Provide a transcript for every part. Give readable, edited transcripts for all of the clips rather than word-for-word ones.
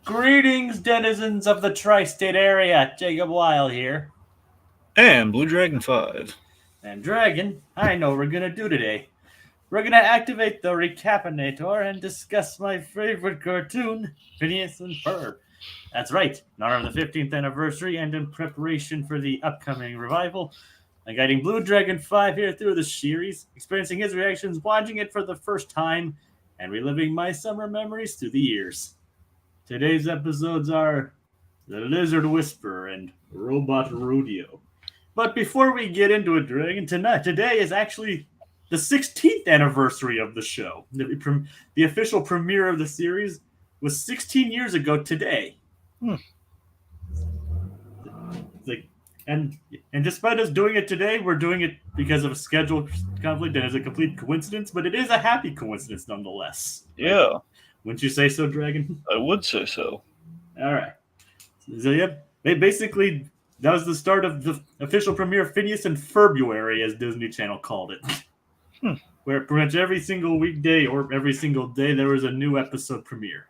Greetings, denizens of the tri-state area. Jacob Lyle here. And Blue Dragon 5. And Dragon, I know what we're gonna do today. We're gonna activate the Recap-inator and discuss my favorite cartoon, Phineas and Ferb. That's right, in honor of the 15th anniversary and in preparation for the upcoming revival, I'm guiding Blue Dragon 5 here through the series, experiencing his reactions, watching it for the first time, and reliving my summer memories through the years. Today's episodes are The Lizard Whisperer and Robot Rodeo. But before we get into it, Dragon, today is actually the 16th anniversary of the show. The official premiere of the series was 16 years ago today. Hmm. Like, and despite us doing it today, we're doing it because of a schedule conflict and it's a complete coincidence, but it is a happy coincidence nonetheless. Yeah, Right? Wouldn't you say so, Dragon? I would say so. All right. So, yep, they basically that was the start of the official premiere of Phineas and February, as Disney Channel called it. Where pretty much every single weekday or every single day there was a new episode premiere.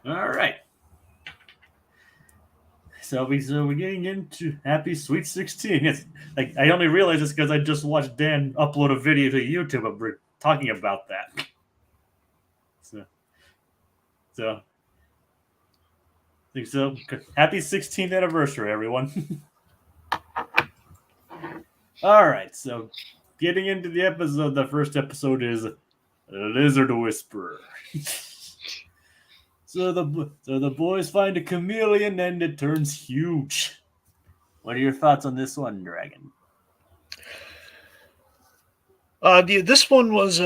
All right. So we're getting into Happy Sweet 16. It's like I only realized this because I just watched Dan upload a video to YouTube of talking about that. So I think so. Happy 16th anniversary, everyone. All right, so getting into the episode, the first episode is Lizard Whisperer. So the boys find a chameleon and it turns huge. What are your thoughts on this one, Dragon? This one was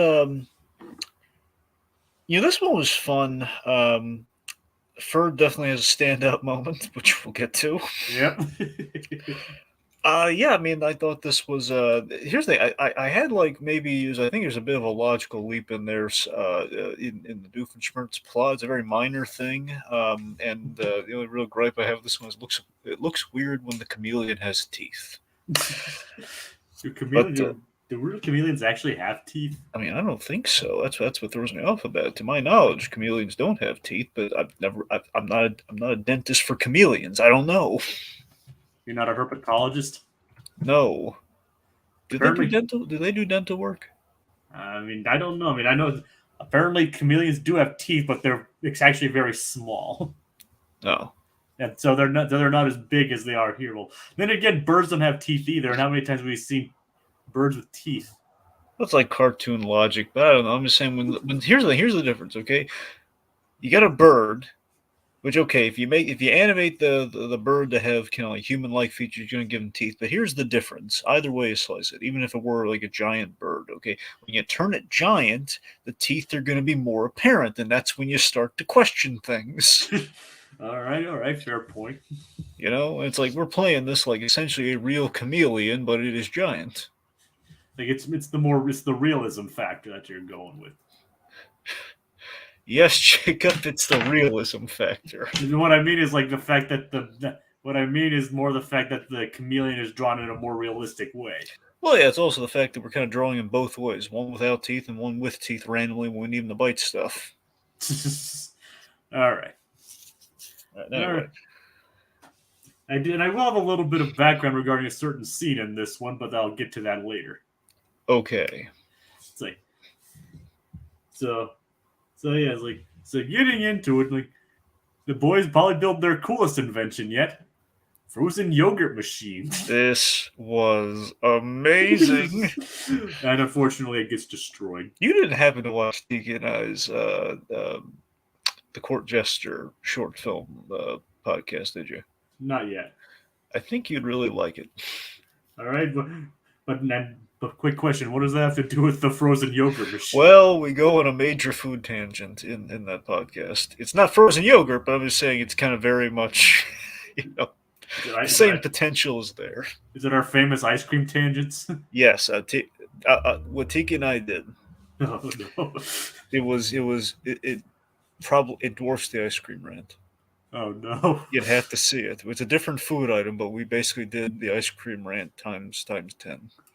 this one was fun. Ferb definitely has a standout moment, which we'll get to. Yep. Yeah, I mean, I thought this was. Here's the thing. I had like maybe I think there's a bit of a logical leap in there. In the Doofenshmirtz plot, it's a very minor thing. And the only real gripe I have with this one is it looks weird when the chameleon has teeth. Do real chameleons actually have teeth? I mean, I don't think so. That's what throws me off about it. To my knowledge, chameleons don't have teeth, but I'm not a dentist for chameleons. I don't know. You're not a herpetologist? No. Do they do dental work? I mean, I don't know. I mean, I know apparently chameleons do have teeth, but it's actually very small. Oh. And so they're not as big as they are here. Well, then again, birds don't have teeth either. And how many times have we seen birds with teeth? That's like cartoon logic, but I don't know. I'm just saying when here's the difference, okay? You got a bird, which okay, if you animate the bird to have like human-like features, you're gonna give them teeth. But here's the difference. Either way you slice it, even if it were like a giant bird, okay, when you turn it giant, the teeth are gonna be more apparent, and that's when you start to question things. All right, fair point. You know, it's like we're playing this like essentially a real chameleon, but it is giant. Like it's the realism factor that you're going with. Yes, Jacob, it's the realism factor. What I mean is like the fact that what I mean is more the fact that the chameleon is drawn in a more realistic way. Well, yeah, it's also the fact that we're kind of drawing in both ways, one without teeth and one with teeth randomly when we need them to bite stuff. All right. Anyway. I will have a little bit of background regarding a certain scene in this one, but I'll get to that later. Okay. It's like, so yeah, it's like, so getting into it, like, the boys probably built their coolest invention yet. Frozen yogurt machine. This was amazing. And unfortunately, it gets destroyed. You didn't happen to watch Tiki and I's The Court Jester short film podcast, did you? Not yet. I think you'd really like it. All right, but quick question: what does that have to do with the frozen yogurt machine? Well, we go on a major food tangent in that podcast. It's not frozen yogurt, but I'm just saying it's kind of very much, the same potential is there. Is it our famous ice cream tangents? Yes, what Tiki and I did. Oh, no. It probably dwarfs the ice cream rant. Oh no! You'd have to see it. It's a different food item, but we basically did the ice cream rant times 10.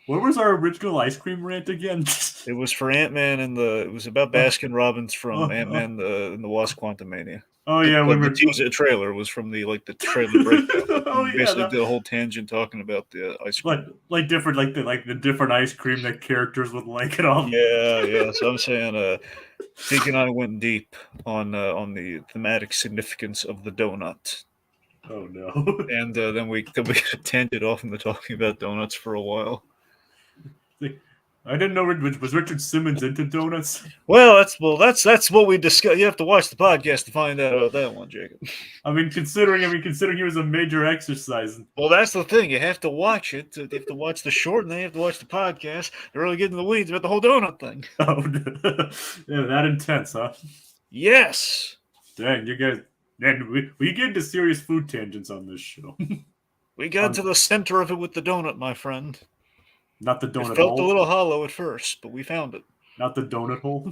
What was our original ice cream rant again? It was for Ant-Man it was about Oh, Baskin Robbins from oh, Ant-Man and the Wasp: Quantumania. oh yeah, we The were. teaser trailer was from the trailer breakdown. Oh yeah, Basically did a whole tangent talking about the ice cream. like different like the different ice cream that characters would like and all. Yeah. So I'm saying, Zeke and I went deep on the thematic significance of the donut, Oh no. and then we tangent off into talking about donuts for a while. I didn't know was Richard Simmons into donuts. That's what we discussed. You have to watch the podcast to find out about that one, Jacob. Considering he was a major exercise. Well, that's the thing. You have to watch it. You have to watch the short, and then you have to watch the podcast to really get in the weeds about the whole donut thing. Oh, yeah, that intense, huh? Yes. Dang, you guys. Man, we get into serious food tangents on this show. We got to the center of it with the donut, my friend. Not the It donut felt hole. a little hollow at first, but we found it. Not the donut hole.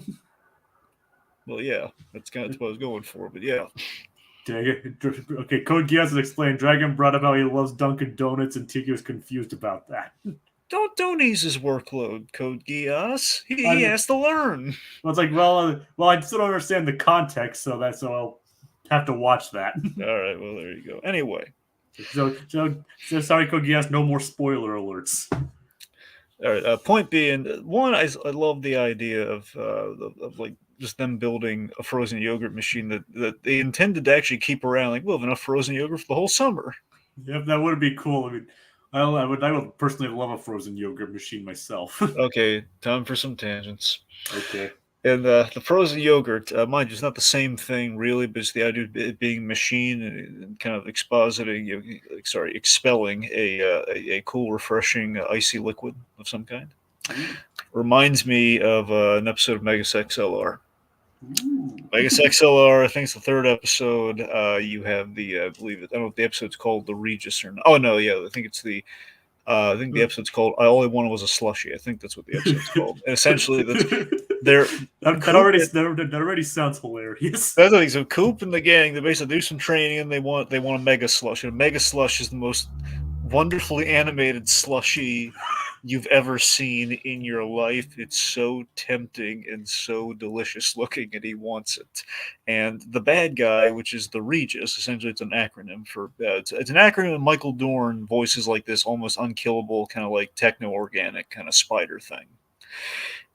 Well, yeah, that's kind of what I was going for, but yeah. Dang it. Okay, Code Geass has explained. Dragon brought up how he loves Dunkin' Donuts, and Tiki was confused about that. Don't ease his workload, Code Geass. He I mean, has to learn. well, it's like, I still don't understand the context, so I'll have to watch that. All right, well, there you go. Anyway. So sorry, Code Geass, no more spoiler alerts. All right. Point being, one, I love the idea of like just them building a frozen yogurt machine that they intended to actually keep around. Like, we'll have enough frozen yogurt for the whole summer. Yep, that would be cool. I mean, I would personally love a frozen yogurt machine myself. Okay, time for some tangents. Okay. And the frozen yogurt, mind you, it's not the same thing really, but it's the idea of it being machine and kind of expelling a cool, refreshing, icy liquid of some kind. Reminds me of an episode of Megas XLR. Megas XLR, I think it's the third episode. You have I believe it. I don't know if the episode's called the Regis or not. Oh no, yeah, I think it's the. I think the episode's called "I All I Wanted Was a Slushy." I think that's what the episode's called. And essentially, that already sounds hilarious. That's the thing. So Coop and the gang, they basically do some training, and they want a Mega Slush. And a Mega Slush is the most wonderfully animated slushy you've ever seen in your life. It's so tempting and so delicious looking, and he wants it. And the bad guy, which is the Regis, essentially it's an acronym for it's an acronym. And Michael Dorn voices like this almost unkillable kind of like techno-organic kind of spider thing.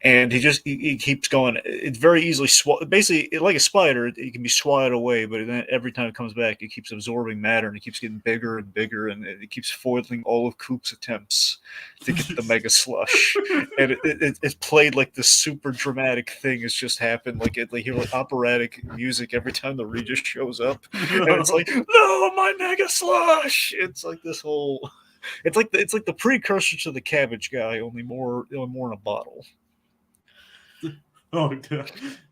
And he keeps going. It's very easily basically like a spider. It can be swatted away, but then every time it comes back, it keeps absorbing matter, and it keeps getting bigger and bigger, and it keeps foiling all of Coop's attempts to get the Mega Slush. And it's played like this super dramatic thing has just happened. Like you hear like operatic music every time the Regis shows up, and it's like, no, my Mega Slush. It's like this whole. It's like the precursor to the Cabbage Guy, only more in a bottle. Oh,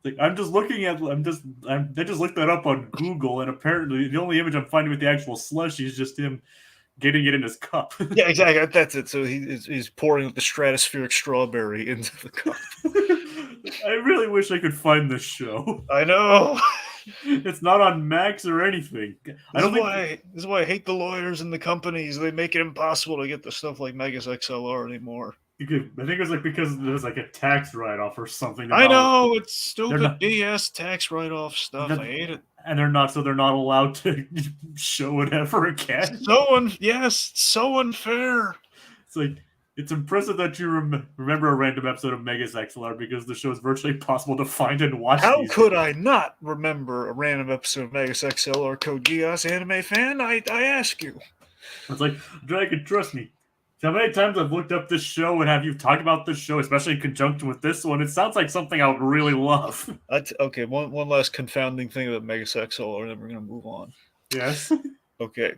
like I just looked that up on Google, and apparently the only image I'm finding with the actual slushy is just him getting it in his cup. Yeah, exactly. That's it. So he's pouring the stratospheric strawberry into the cup. I really wish I could find this show. I know. It's not on Max or anything. This is why I hate the lawyers and the companies. They make it impossible to get the stuff like Megas XLR anymore. I think it was like because there's like a tax write-off or something. I know, it's stupid BS tax write-off stuff. I hate it. And they're not allowed to show it ever again. So unfair. It's like, it's impressive that you remember a random episode of Megas XLR because the show is virtually impossible to find and watch. How could I not remember a random episode of Megas XLR, Code Geass, anime fan? I ask you. It's like, Dragon, trust me. How many times I've looked up this show and have you talked about this show, especially in conjunction with this one? It sounds like something I would really love. Okay, one last confounding thing about Megas XLR, and then we're going to move on. Yes. Okay.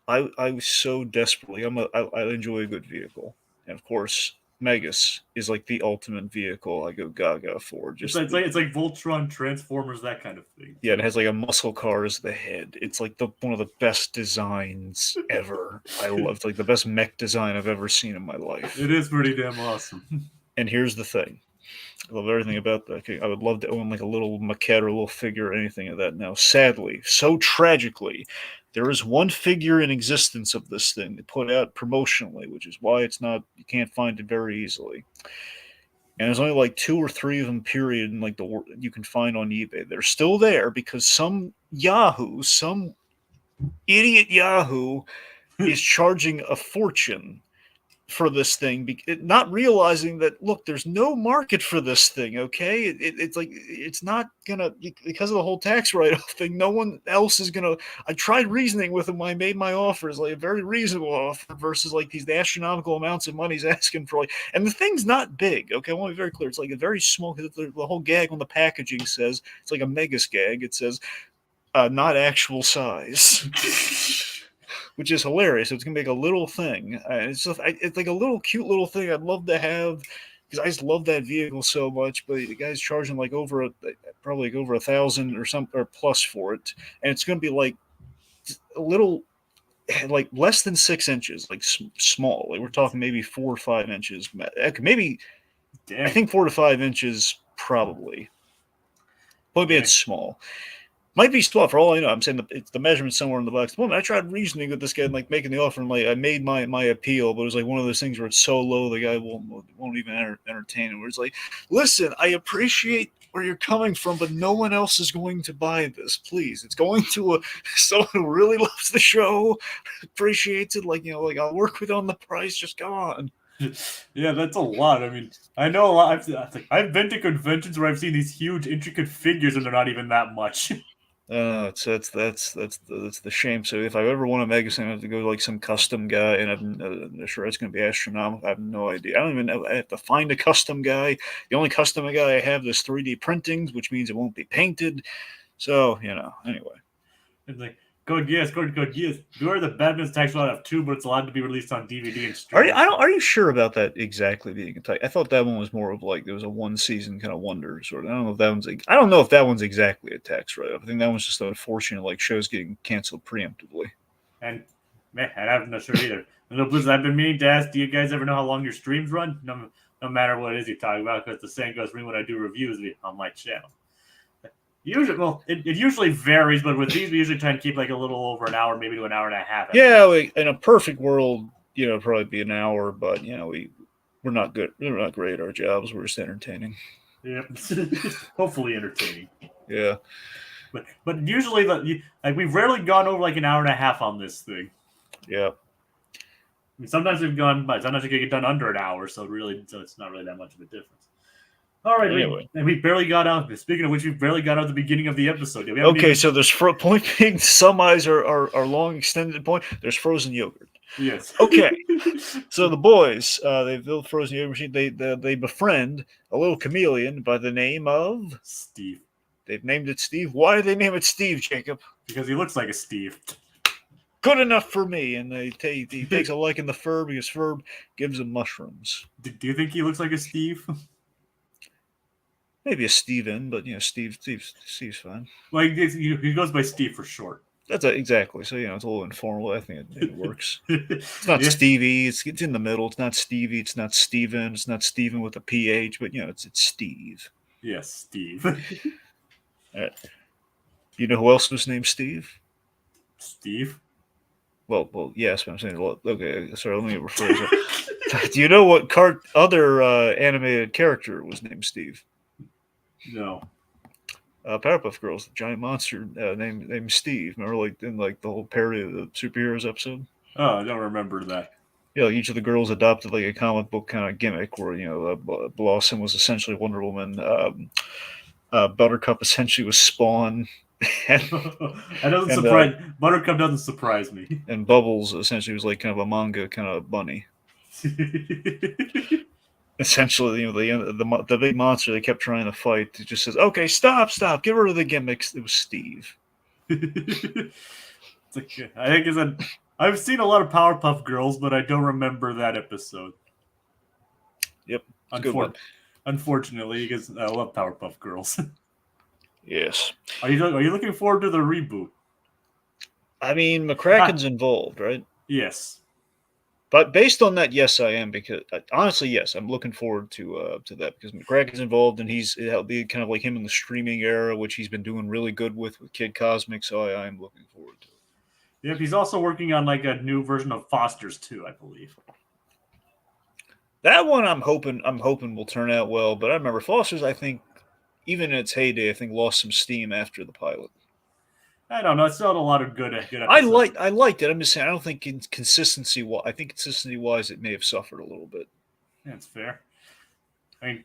I was so desperately, I enjoy a good vehicle. And of course, Megas is like the ultimate vehicle I go gaga for. It's like Voltron, Transformers, that kind of thing. Yeah, it has like a muscle car as the head. It's like one of the best designs ever. I love like the best mech design I've ever seen in my life. It is pretty damn awesome. And here's the thing. I love everything about that. I would love to own like a little maquette or a little figure or anything of that now. Sadly, so tragically, there is one figure in existence of this thing to put out promotionally, which is why you can't find it very easily. And there's only like two or three of them, period, and like you can find on eBay. They're still there because some idiot Yahoo is charging a fortune for this thing, not realizing that look, there's no market for this thing. Okay, it's like it's not gonna, because of the whole tax write-off thing. No one else is gonna. I tried reasoning with him when I made my offers, like a very reasonable offer versus like these astronomical amounts of money he's asking for. Like, and the thing's not big. Okay, I want to be very clear. It's like a very small. The whole gag on the packaging says it's like a Megas gag. It says not actual size. Which is hilarious. It's gonna make a little thing. It's like a little cute little thing. I'd love to have because I just love that vehicle so much. But the guy's charging like probably like over 1,000 or something or plus for it, and it's gonna be like a little, like less than 6 inches, like small. Like we're talking maybe 4 or 5 inches. Maybe Dang. I think 4 to 5 inches probably. Maybe it's small. Might be small for all I know. I'm saying it's the measurement somewhere in the box. Well, I tried reasoning with this guy and like making the offer, and like I made my appeal, but it was like one of those things where it's so low the guy won't even entertain it. Where it's like, listen, I appreciate where you're coming from, but no one else is going to buy this. Please, it's going to someone who really loves the show, appreciates it. Like like I'll work with on the price. Just go on. Yeah, that's a lot. I mean, I know a lot. I've been to conventions where I've seen these huge, intricate figures, and they're not even that much. That's the shame. So if I ever want a Megasin, I have to go to like some custom guy, and I'm sure it's going to be astronomical. I have no idea. I don't even know. I have to find a custom guy. The only custom guy I have is 3D printings, which means it won't be painted. So anyway. It's like code yes. Beware the Batman's tax will have 2, but it's allowed to be released on DVD and streaming. Are you sure about that exactly being a type? I thought that one was more of like there was a one season kind of wonder sort of. I don't know if that one's exactly a tax write-off. I think that one's just unfortunate, like shows getting canceled preemptively. And man, I'm not sure either. No, Blizzard, I've been meaning to ask, do you guys ever know how long your streams run? No matter what it is you're talking about, because the same goes for me when I do reviews on my channel. Usually, well, it usually varies, but with these, we usually try and keep like a little over an hour, maybe to an hour and a half. Yeah, in a perfect world, probably be an hour, but we're not good. We're not great at our jobs. We're just entertaining. Yep, hopefully entertaining. Yeah, but usually, we've rarely gone over like an hour and a half on this thing. Yeah. I mean, sometimes we've gone, but sometimes we can get done under an hour, so it's not really that much of a difference. All right, anyway. we barely got out. Speaking of which, we barely got out the beginning of the episode. So there's point being some eyes are long extended point. There's frozen yogurt. Yes. Okay. So the boys, they build frozen yogurt machine. They befriend a little chameleon by the name of Steve. They've named it Steve. Why did they name it Steve, Jacob? Because he looks like a Steve. Good enough for me. And he takes a liking to Ferb because Ferb gives him mushrooms. Do you think he looks like a Steve? Maybe a Steven, but Steve's fine. Well, he goes by Steve for short. That's exactly. So it's a little informal. I think it works. It's not Stevie. It's in the middle. It's not Stevie. It's not Steven. It's not Steven with a PH. But it's Steve. Yes, Steve. All right. You know who else was named Steve? Steve. Well, yes. But I'm saying, okay. Sorry, let me rephrase it. Do you know what other animated character was named Steve? No. Powerpuff Girls, the giant monster named Steve. Remember, like in like the whole parody of the superheroes episode? Oh, I don't remember that. Yeah, each of the girls adopted like a comic book kind of gimmick, where Blossom was essentially Wonder Woman, Buttercup essentially was Spawn. Buttercup doesn't surprise me. And Bubbles essentially was like kind of a manga kind of bunny. Essentially, the big monster they kept trying to fight, it just says, "Okay, stop, get rid of the gimmicks." It was Steve. It's like, I think I've seen a lot of Powerpuff Girls, but I don't remember that episode. Yep, unfortunately, because I love Powerpuff Girls. Yes. Are you looking forward to the reboot? I mean, McCracken's involved, right? Yes. But based on that, yes, I am, because honestly, yes, I'm looking forward to that, because McCracken's involved, and it'll be kind of like him in the streaming era, which he's been doing really good with Kid Cosmic. So I am looking forward to it. Yep, he's also working on like a new version of Foster's too, I believe. That one I'm hoping will turn out well. But I remember Foster's, I think, even in its heyday, I think lost some steam after the pilot. I don't know. It still had a lot of good episodes. I liked it. I'm just saying, I don't think I think consistency wise, it may have suffered a little bit. That's fair. I mean,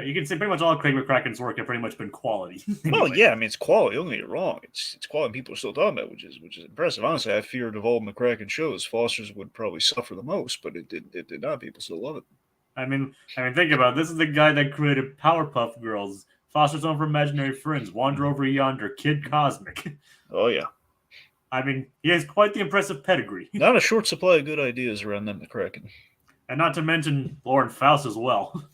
you can say pretty much all of Craig McCracken's work have pretty much been quality. Anyway. Well, yeah, I mean, it's quality. Don't get me wrong. It's quality. People are still talking about, which is impressive. Honestly, I feared of all McCracken shows, Foster's would probably suffer the most, but it did not. People still love it. I mean, think about it. This is the guy that created Powerpuff Girls, Foster's Home for Imaginary Friends, Wander Over Yonder, Kid Cosmic. Oh yeah. I mean, he has quite the impressive pedigree. Not a short supply of good ideas around that McCracken. And not to mention Lauren Faust as well.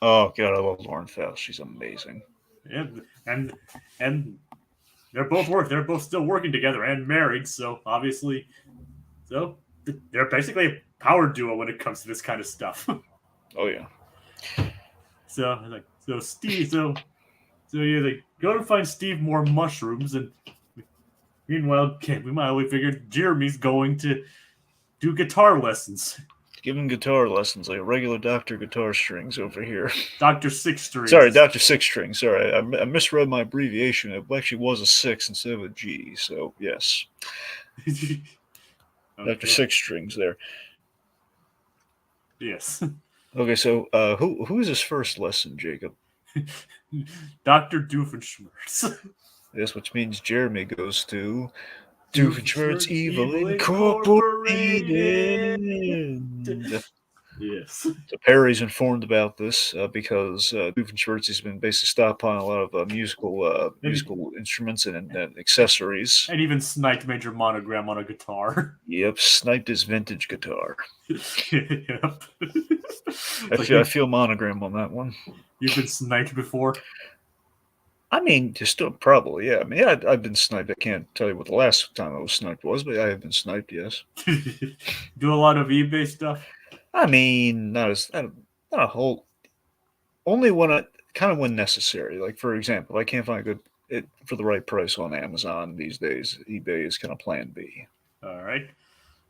Oh god, I love Lauren Faust. She's amazing. Yeah, and they're both still working together and married, so obviously, they're basically a power duo when it comes to this kind of stuff. Oh yeah. So Steve, you go to find Steve more mushrooms, and meanwhile, we might figured Jeremy's going to do guitar lessons. Give him guitar lessons, like a regular Dr. Guitar Strings over here. Dr. Six Strings. Sorry, Dr. Six Strings. Sorry, I misread my abbreviation. It actually was a 6 instead of a G, so yes. Okay. Dr. Six Strings there. Yes. Okay, so who is his first lesson, Jacob? Dr. Doofenshmirtz. Yes, which means Jeremy goes to Doofenshmirtz Evil Incorporated. Yes. So Perry's informed about this because Doofenshmirtz has been basically stockpiling a lot of musical instruments and accessories. And even sniped Major Monogram on a guitar. Yep, sniped his vintage guitar. Yep. I feel Monogram on that one. You've been sniped before? I mean, just probably, yeah. I mean, yeah, I've been sniped. I can't tell you what the last time I was sniped was, but I have been sniped, yes. Do a lot of eBay stuff? I mean, not a whole. Only when necessary. Like, for example, I can't find it for the right price on Amazon these days. eBay is kind of plan B. All right.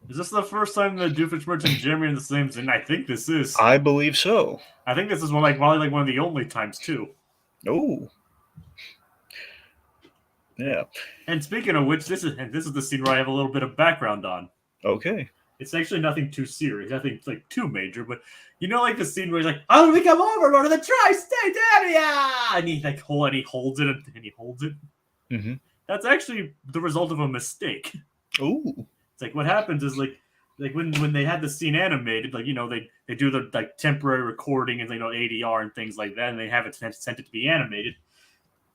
Is this the first time that Doofenshmirtz and Jeremy are in the same scene? I think this is. I believe so. I think this is probably one of the only times too. Oh. Yeah. And speaking of which, this is the scene where I have a little bit of background on. Okay. It's actually nothing too serious. Nothing like too major, but like the scene where he's like, "Oh, we come over to the tri-state area," and he holds it and he holds it. Mm-hmm. That's actually the result of a mistake. Ooh. It's like what happens is like when they had the scene animated, they do the temporary recording and ADR and things like that, and they have it sent it to be animated.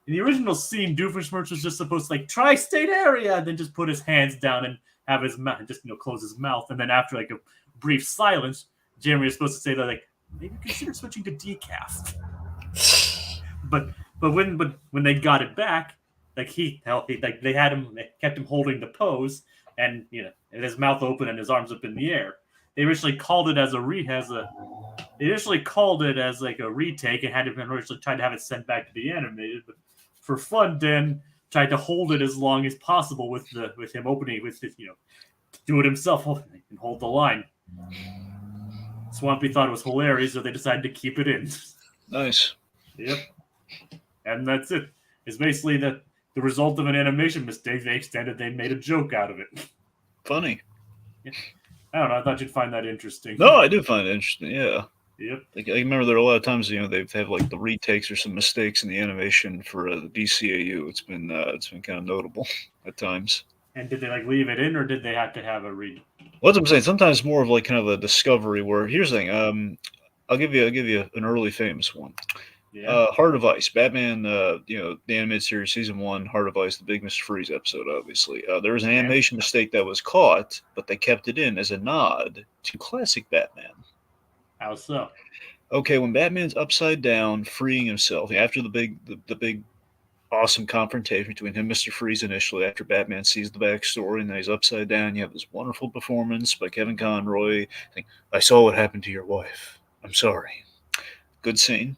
In the original scene, Doofenshmirtz was just supposed to tri-state area, and then just put his hands down and have his mouth, just close his mouth, and then after a brief silence, Jeremy was supposed to say that maybe consider switching to decaf. But when they got it back, they kept him holding the pose, and and his mouth open and his arms up in the air. They initially called it as a retake and had originally tried to have it sent back to be animated, but for fun, Dan tried to hold it as long as possible with him opening do it himself and hold the line. Swampy thought it was hilarious, so they decided to keep it in. Nice. Yep. And that's it. It's basically the result of an animation mistake. They made a joke out of it. Funny. Yeah. I don't know. I thought you'd find that interesting. No, I do find it interesting. Yeah. Yep. I remember there are a lot of times they have the retakes or some mistakes in the animation for the DCAU. It's been kind of notable at times. And did they leave it in, or did they have to have a read? What I'm saying, sometimes more of kind of a discovery. Where here's the thing. I'll give you an early famous one. Yeah. Heart of Ice, Batman. The animated series, season 1, Heart of Ice, the big Mr. Freeze episode. Obviously, there was an animation mistake that was caught, but they kept it in as a nod to classic Batman. How so? Okay, when Batman's upside down, freeing himself after the big awesome confrontation between him and Mr. Freeze initially after Batman sees the backstory and then he's upside down. You have this wonderful performance by Kevin Conroy. I saw what happened to your wife. I'm sorry. Good scene.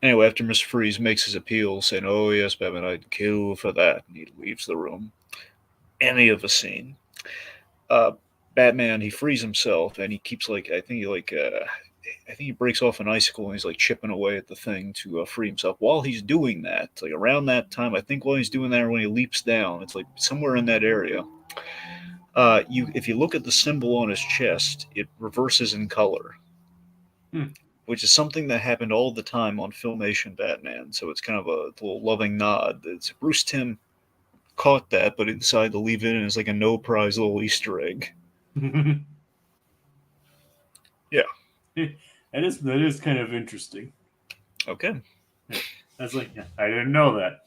Anyway, after Mr. Freeze makes his appeal, saying, "Oh yes, Batman, I'd kill for that," and he leaves the room. Any of a scene. Uh, Batman, he frees himself and he keeps I think he breaks off an icicle and he's like chipping away at the thing to free himself. While he's doing that, like around that time, I think while he's doing that, or when he leaps down, it's like somewhere in that area. If you look at the symbol on his chest, it reverses in color, which is something that happened all the time on Filmation Batman. So it's kind of a little loving nod. Bruce Timm caught that, but he decided to leave it in as like a no prize little Easter egg. Yeah. That is kind of interesting. Okay. That's like, I didn't know that.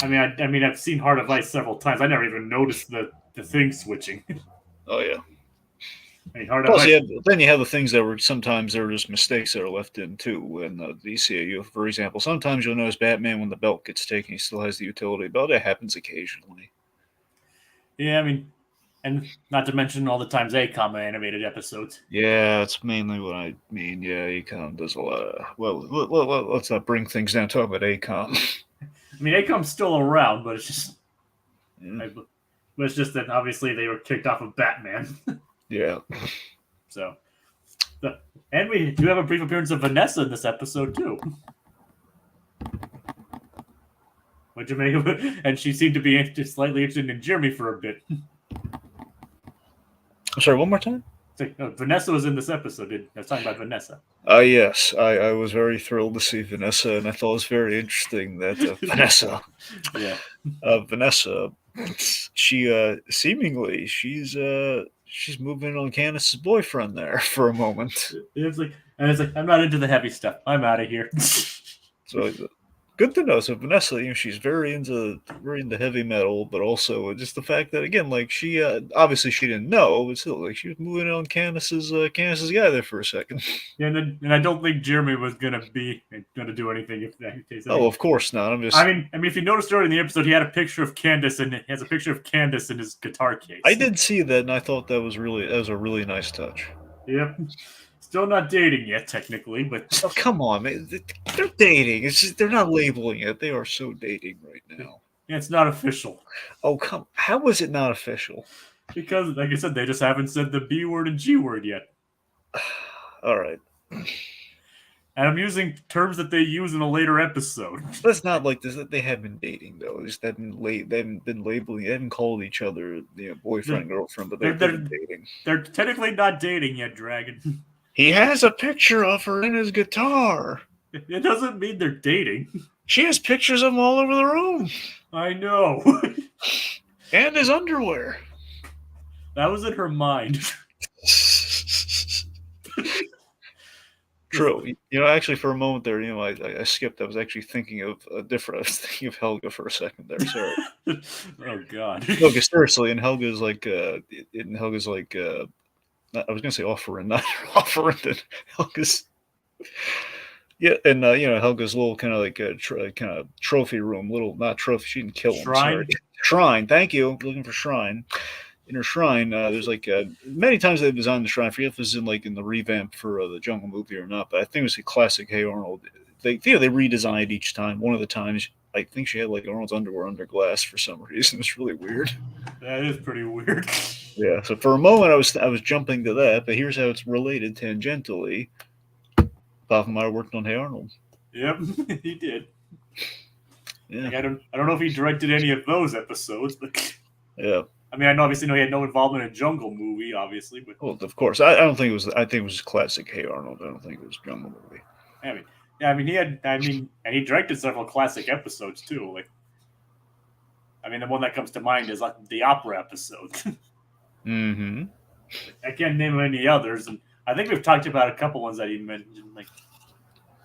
I mean, I've seen Heart of Ice several times. I never even noticed the thing switching. Oh yeah. I mean, Heart of Plus, Ice. then you have the things that were sometimes there were just mistakes that are left in too. In the DCAU, for example, sometimes you'll notice Batman when the belt gets taken, he still has the utility belt. It happens occasionally. Yeah, I mean, and not to mention all the times ACOM animated episodes. Yeah, that's mainly what I mean. Yeah, ACOM does a lot of. Well, let's not bring things down. Talk about ACOM. I mean, ACOM's still around, but it's just. Yeah. But it's just that obviously they were kicked off of Batman. Yeah. So. And we do have a brief appearance of Vanessa in this episode, too. Which you make of it, and she seemed to be slightly interested in Jeremy for a bit. I'm sorry, one more time? Vanessa was in this episode. I was talking about Vanessa. Yes, I was very thrilled to see Vanessa, and I thought it was very interesting that Vanessa, Vanessa, she seemingly she's moving on Candace's boyfriend there for a moment. It's like I'm not into the heavy stuff. I'm out of here. So good to know. So Vanessa, she's very into heavy metal, but also just the fact that again, like she obviously she didn't know, but still, like she was moving on Candace's guy there for a second. Yeah, and I don't think Jeremy was gonna do anything if that case. Oh, of course not. I mean, if you noticed earlier in the episode, he had a picture of Candace, and he has a picture of Candace in his guitar case. I did see that, and I thought that was a really nice touch. Yep. Still not dating yet, technically, but oh come on, man. They're dating. It's just, they're not labeling it. They are so dating right now. Yeah, it's not official. Oh come! How is it not official? Because, like I said, they just haven't said the B word and G word yet. All right. And I'm using terms that they use in a later episode. That's not like this. They have been dating though. They haven't been labeling. They haven't called each other boyfriend girlfriend, but they've been dating. They're technically not dating yet, Dragon. He has a picture of her in his guitar. It doesn't mean they're dating. She has pictures of him all over the room. I know. And his underwear. That was in her mind. True. Actually, for a moment there, I skipped. I was actually thinking of a different. I was thinking of Helga for a second there. Sorry. Oh God. No, seriously, and Helga's like, I was gonna say offering, not offering. Helga's. Yeah, and Helga's little kind of like a kind of trophy room, little not trophy. She didn't kill him. Shrine. Sorry. Shrine. Thank you. Looking for shrine. In her shrine, there's like many times they've designed the shrine. I forget if this is in the revamp for the Jungle movie or not, but I think it was a classic Hey Arnold. They redesigned each time. One of the times, I think she had like Arnold's underwear under glass for some reason. It's really weird. That is pretty weird. Yeah. So for a moment, I was jumping to that, but here's how it's related tangentially. Poffenmeyer worked on Hey Arnold. Yep, he did. Yeah. Like, I don't know if he directed any of those episodes, but yeah. I mean, I obviously know he had no involvement in Jungle movie, obviously, but well, of course, I don't think it was. I think it was classic Hey Arnold. I don't think it was Jungle movie. And he directed several classic episodes too. Like, I mean, the one that comes to mind is like the opera episode. Mm-hmm. I can't name any others, and I think we've talked about a couple ones that he mentioned. Like,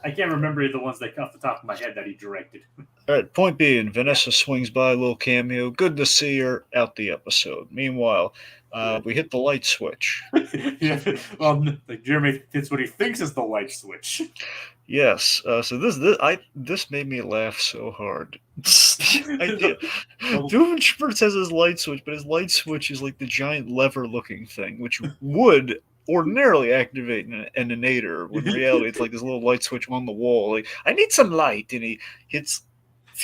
I can't remember the ones that off the top of my head that he directed. All right, point being, Vanessa swings by, a little cameo. Good to see her. Out the episode. Meanwhile, we hit the light switch. Yeah, well, like Jeremy hits what he thinks is the light switch. Yes. So this made me laugh so hard. The idea. Well, Doofenshmirtz has his light switch, but his light switch is like the giant lever-looking thing, which would ordinarily activate an Inator. When in reality, it's like this little light switch on the wall. Like, I need some light, and he hits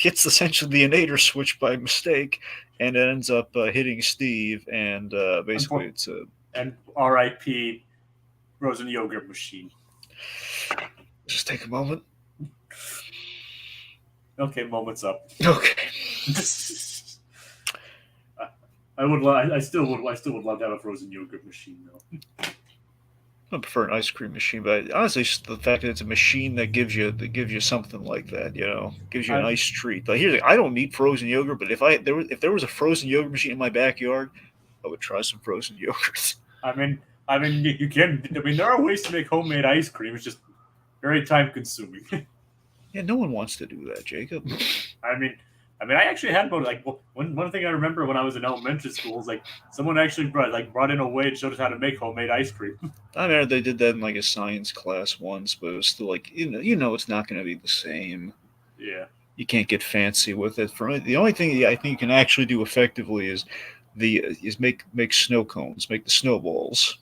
essentially the Inator switch by mistake, and it ends up hitting Steve. And basically, it's a and R.I.P. frozen yogurt machine. just take a moment. Okay, moment's up. Okay. I still would love to have a frozen yogurt machine though. I prefer an ice cream machine, but honestly, it's just the fact that it's a machine that gives you something like that, gives you a nice treat. Like here's, I don't need frozen yogurt, but if there was a frozen yogurt machine in my backyard, I would try some frozen yogurt. I mean, you can. I mean, there are ways to make homemade ice cream. It's just very time consuming. Yeah, no one wants to do that, Jacob. I actually had one thing I remember when I was in elementary school is like someone actually brought in a way and showed us how to make homemade ice cream. I mean, they did that in like a science class once, but it was still like it's not going to be the same. Yeah, you can't get fancy with it. For the only thing I think you can actually do effectively is make snow cones, make the snowballs.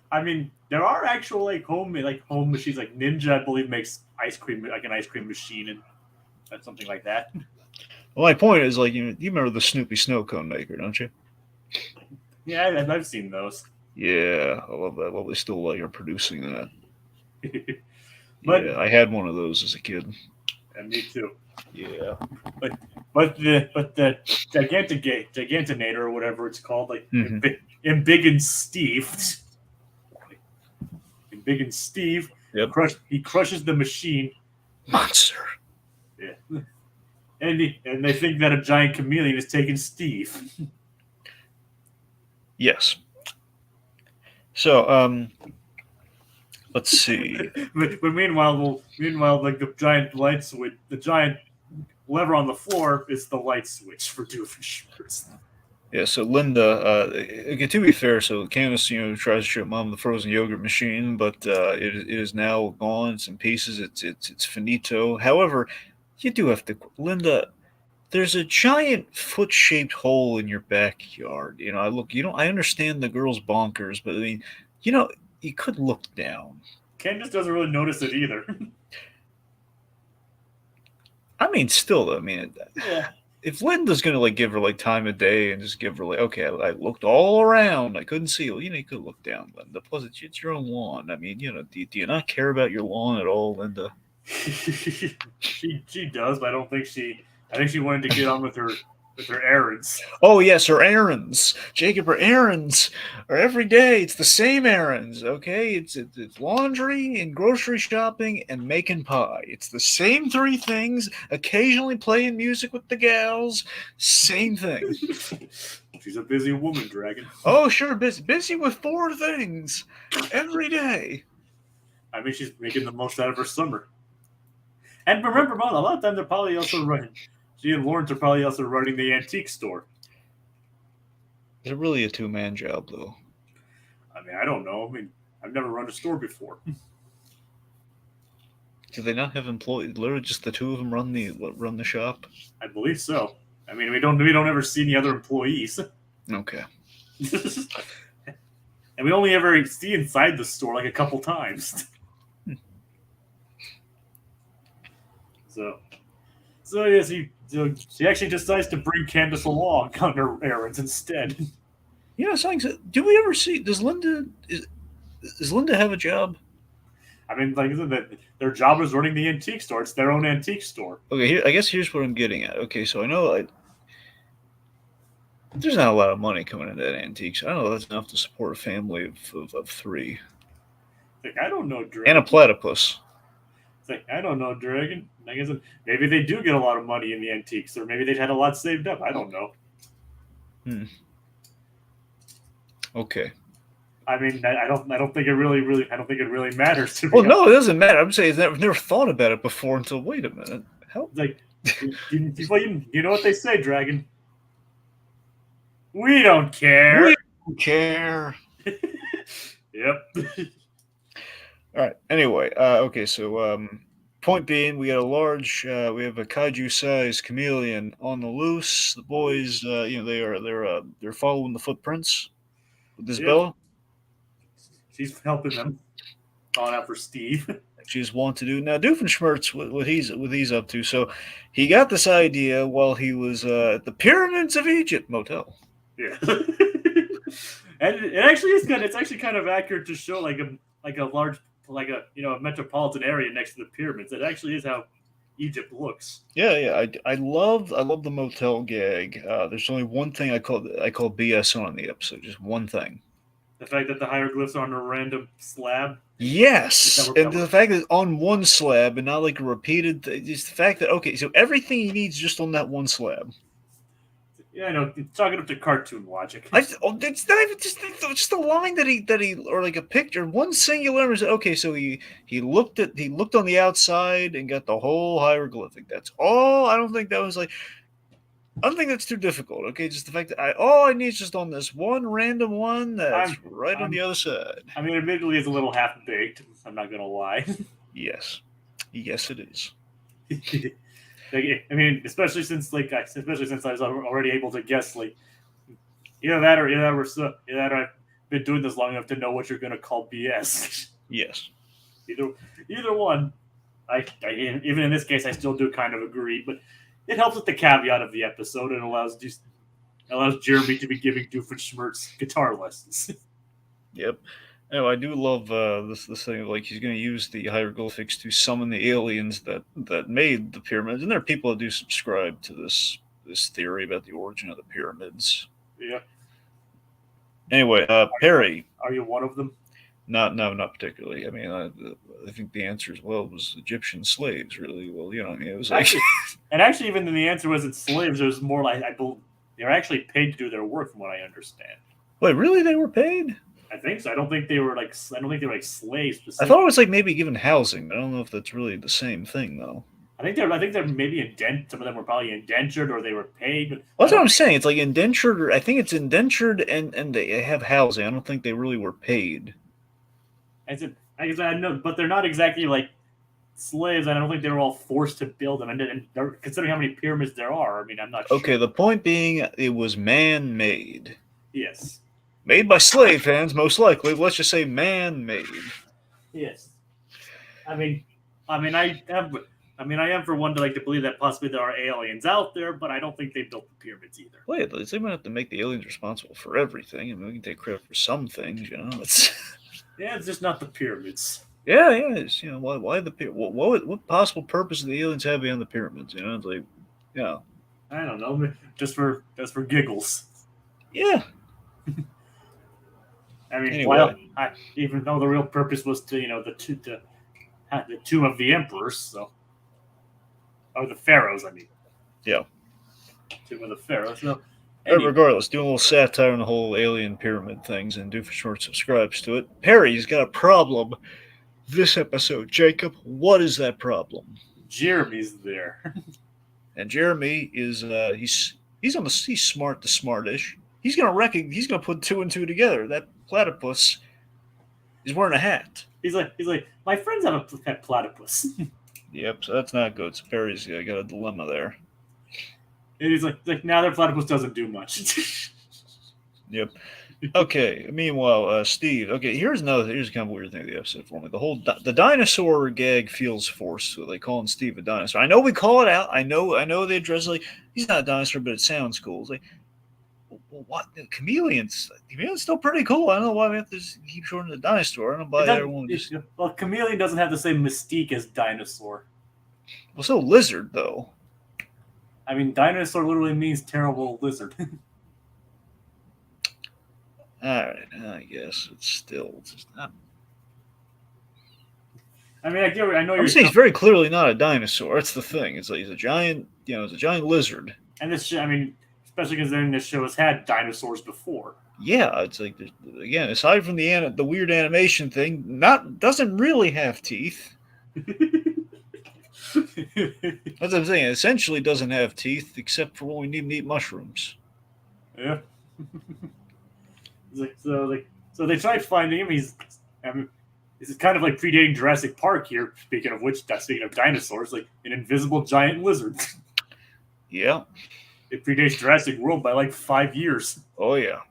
I mean, there are actual home machines. Like Ninja, I believe, makes ice cream like an ice cream machine and something like that. Well, my point is you remember the Snoopy snow cone maker, don't you? Yeah, I've seen those. Yeah, I love that. I love they still are producing that. But yeah, I had one of those as a kid. And me too. Yeah. But the Gigantinator or whatever it's called, in Big and Steve. In Big and Steve, Yep. he crushes the machine. Monster. Yeah. And they think that a giant chameleon is taking Steve. Yes. So, let's see. but meanwhile, like the giant light switch, the giant lever on the floor is the light switch for Doofenshmirtz. Yeah, so Linda, to be fair, so Candace, tries to show Mom the frozen yogurt machine, but it is now gone. It's in pieces. It's finito. However, you do have to, Linda. There's a giant foot-shaped hole in your backyard. I understand the girl's bonkers, but I mean, you could look down. Candace doesn't really notice it either. I mean, still, yeah. If Linda's gonna give her time of day and just give her okay, I looked all around, I couldn't see. Well, you could look down, Linda. Plus, it's your own lawn. I mean, do you not care about your lawn at all, Linda? she does, but I think she wanted to get on with her errands. Oh yes, her errands, Jacob. Her errands are every day. It's the same errands. Okay, it's laundry and grocery shopping and making pie. It's the same three things. Occasionally playing music with the gals. Same thing. She's a busy woman, Dragon. Oh sure, busy with four things every day. I mean, she's making the most out of her summer. And remember, a lot of times they're probably also running. She and Lawrence are probably also running the antique store. Is it really a two-man job, though? I mean, I don't know. I mean, I've never run a store before. Do they not have employees? Literally, just the two of them run the shop. I believe so. I mean, we don't ever see any other employees. Okay. And we only ever see inside the store a couple times. So yes, she actually decides to bring Candace along on her errands instead. Do we ever see? Does Linda have a job? I mean, their job is running the antique store. It's their own antique store. Okay, I guess here's what I'm getting at. Okay, so I know there's not a lot of money coming into that antiques. I don't know if that's enough to support a family of three. I don't know, Dragon. And a platypus. I don't know, Dragon. I guess maybe they do get a lot of money in the antiques, or maybe they'd had a lot saved up. I don't know. Okay. I mean, I don't think it really matters to me. Well, no, it doesn't matter. I'm saying I've never thought about it before until wait a minute. How? You know what they say, Dragon? We don't care. We don't care. Yep. All right. Anyway, okay. So, point being, we have a kaiju-sized chameleon on the loose. The boys, they're following the footprints with Yep, Isabella. she's helping them, calling out for Steve. She's want to do now. Doofenshmirtz, what he's up to. So, he got this idea while he was at the Pyramids of Egypt motel. Yeah, and it actually is good. It's actually kind of accurate to show like a large a metropolitan area next to the pyramids. It actually is how Egypt looks. Yeah. I love the motel gag. There's only one thing I call BS on the episode. Just one thing. The fact that the hieroglyphs are on a random slab. Yes, and the fact that it's on one slab and not like a repeated, just the fact that okay, so everything he needs just on that one slab. Yeah, I know. Talking up to cartoon logic. It's not even just a line that he or like a picture, one singular image. Okay, so he looked on the outside and got the whole hieroglyphic. That's all. I don't think that was like. I don't think that's too difficult. Okay, just the fact that all I need is just on this one random one that's right on the other side. I mean, admittedly, it's a little half baked. I'm not gonna lie. Yes, yes, it is. I mean, especially since I was already able to guess either that or either that I've been doing this long enough to know what you're gonna call BS. Yes. Either one. Even in this case, I still do kind of agree, but it helps with the caveat of the episode and allows Jeremy to be giving Doofenshmirtz guitar lessons. Yep. No, I do love this thing. Like he's going to use the hieroglyphics to summon the aliens that made the pyramids, and there are people that do subscribe to this theory about the origin of the pyramids. Yeah. Anyway, Perry. Are you one of them? Not particularly. I mean, I think the answer as well was Egyptian slaves. Really, well, I mean, it was like, actually, even then the answer wasn't slaves. It was more like they're actually paid to do their work, from what I understand. Wait, really? They were paid? I think so. I don't think they were like slaves. I thought it was like maybe given housing. I don't know if that's really the same thing though. I think they're maybe indentured. Some of them were probably indentured or they were paid. But that's what I'm saying. It's like indentured, or I think it's indentured and they have housing. I don't think they really were paid. I know, but they're not exactly like slaves, and I don't think they were all forced to build them. And considering how many pyramids there are, I mean, I'm not sure. Okay, the point being, it was man-made. Yes. Made by slave hands, most likely. Let's just say man-made. Yes. I am for one to believe that possibly there are aliens out there, but I don't think they built the pyramids either. Wait, they might have to make the aliens responsible for everything. I mean, we can take credit for some things, It's yeah, it's just not the pyramids. Yeah. It's, why the what possible purpose do the aliens have beyond the pyramids? It's like, I don't know, just for giggles. Yeah. I mean, anyway. Even though the real purpose was to the tomb of the emperors, or the pharaohs. I mean, yeah, tomb of the pharaohs. So, regardless, doing a little satire on the whole alien pyramid things, and Doofenshmirtz subscribes to it. Perry's got a problem this episode. Jacob, what is that problem? Jeremy's there, and Jeremy is he's smart to smartish. He's gonna put two and two together. That platypus is wearing a hat. He's like, my friends have a pet platypus. Yep, so that's not good. So Perry's got a dilemma there. And he's like, now their platypus doesn't do much. Yep. Okay. Meanwhile, Steve. Okay, here's kind of a weird thing of the episode for me. The dinosaur gag feels forced. So they calling Steve a dinosaur. I know we call it out. I know they address he's not a dinosaur, but it sounds cool. It's like, well, what? Chameleon's still pretty cool. I don't know why we have to keep shortening the dinosaur. I don't buy everyone. Well, chameleon doesn't have the same mystique as dinosaur. Well, so lizard though. I mean, dinosaur literally means terrible lizard. All right, I guess it's still just not. I mean, I know you're saying he's very clearly not a dinosaur. That's the thing. It's like he's a giant, it's a giant lizard. And this, especially considering this show has had dinosaurs before. Yeah, it's like again, aside from the weird animation thing, doesn't really have teeth. That's what I'm saying. It essentially doesn't have teeth except for when we need to eat mushrooms. Yeah. So they tried finding him. This is kind of like predating Jurassic Park here. Speaking of dinosaurs, like an invisible giant lizard. Yeah. It predates Jurassic World by like 5 years. Oh yeah.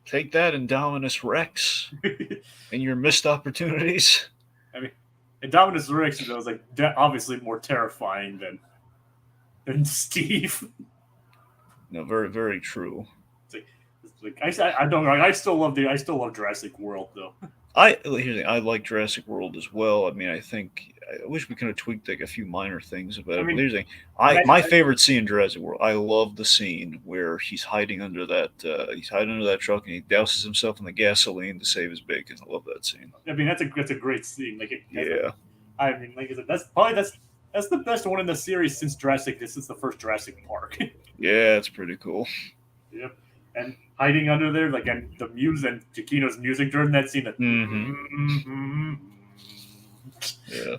Take that, Indominus Rex, and your missed opportunities. I mean, Indominus Rex is like obviously more terrifying than Steve. No, very very true. I don't know. I still love Jurassic World though. Here's the thing, I like Jurassic World as well. I mean, I wish we could have tweaked like a few minor things about it. But here's the thing, my favorite scene in Jurassic World. I love the scene where he's hiding under that truck and he douses himself in the gasoline to save his bacon. I love that scene. I mean, that's a great scene. Yeah. I mean, like I said, that's the best one in the series since Jurassic. This is the first Jurassic Park. Yeah, it's pretty cool. Yep. And hiding under there, like, and the music and Chiquino's music during that scene. Yeah.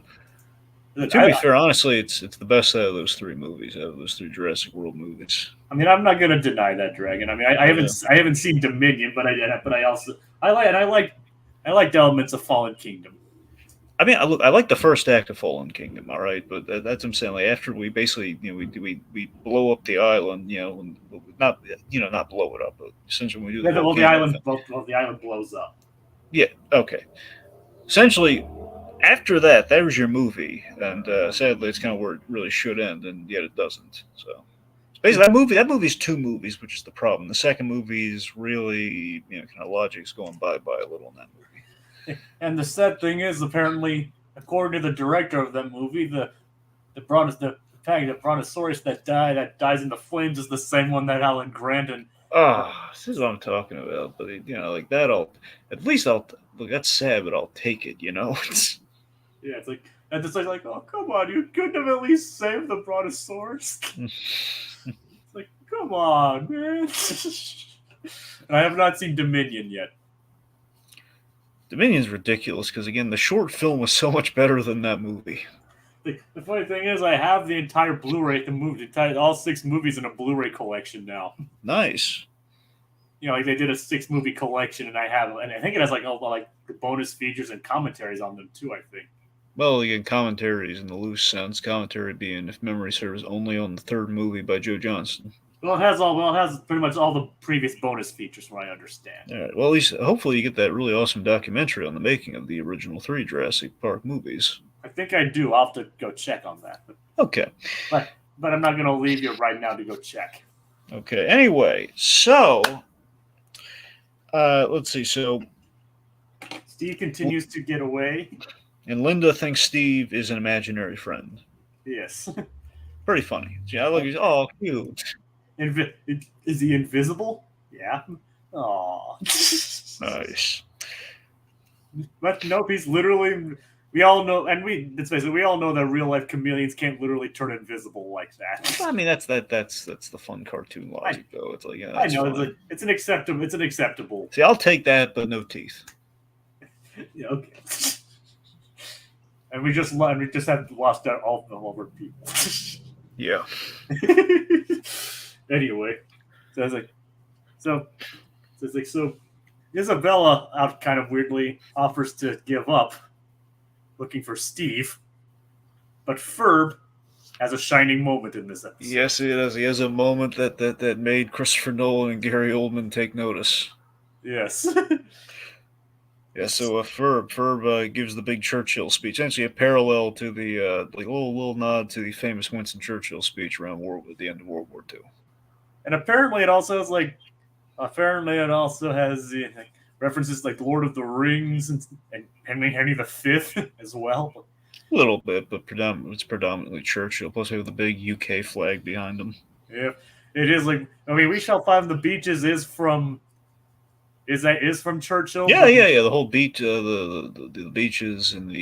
To be fair, honestly, it's the best out of those three Jurassic World movies. I mean, I'm not gonna deny that, Dragon. I mean, I haven't seen Dominion, but I like the elements of Fallen Kingdom. I mean, I like the first act of Fallen Kingdom, all right, but that's what I'm saying. Like after we basically, we blow up the island, and not blow it up, but essentially we do the island blows up. Yeah. Okay. Essentially, after that was your movie, and sadly, it's kind of where it really should end, and yet it doesn't. So basically, that movie's two movies, which is the problem. The second movie is really, kind of logic's going by a little in that movie. And the sad thing is, apparently, according to the director of that movie, the brontosaurus that dies in the flames is the same one that Alan Grant and. This is what I'm talking about. But like that, that's sad, but I'll take it. Yeah, it's like, oh come on, you couldn't have at least saved the brontosaurus. It's like, come on, man. And I have not seen Dominion yet. Dominion's ridiculous because again, the short film was so much better than that movie. The funny thing is, I have the entire Blu-ray, all 6 movies in a Blu-ray collection now. Nice. Like they did a 6-movie collection, and I think it has like the bonus features and commentaries on them too. I think. Well, again, commentaries in the loose sense. Commentary being, if memory serves, only on the 3rd movie by Joe Johnston. Well, it has pretty much all the previous bonus features, from what I understand. All right. Well, at least hopefully you get that really awesome documentary on the making of the original 3 Jurassic Park movies. I think I do. I'll have to go check on that. Okay. But I'm not going to leave you right now to go check. Okay. Anyway, so let's see. So Steve continues to get away, and Linda thinks Steve is an imaginary friend. Yes. Pretty funny. Yeah, look. Oh, cute. Is he invisible? Yeah. Aw. Nice. But nope, he's literally. We all know, and we all know that real life chameleons can't literally turn invisible like that. I mean, that's the fun cartoon logic, though. It's like, I know it's an acceptable. See, I'll take that, but no teeth. Yeah, okay. And we just have lost out all of our people. Yeah. Anyway, so Isabella, out kind of weirdly, offers to give up, looking for Steve, but Ferb has a shining moment in this episode. Yes, he does. He has a moment that made Christopher Nolan and Gary Oldman take notice. Yes. Yeah, so Ferb gives the big Churchill speech, actually a parallel to the little nod to the famous Winston Churchill speech around at the end of World War II. And apparently it also has references like Lord of the Rings and Henry V as well. A little bit, but it's predominantly Churchill. Plus, we have the big UK flag behind him. Yeah, it is like. I mean, We Shall Find the Beaches is from Churchill. Yeah. The whole beach, the beaches, and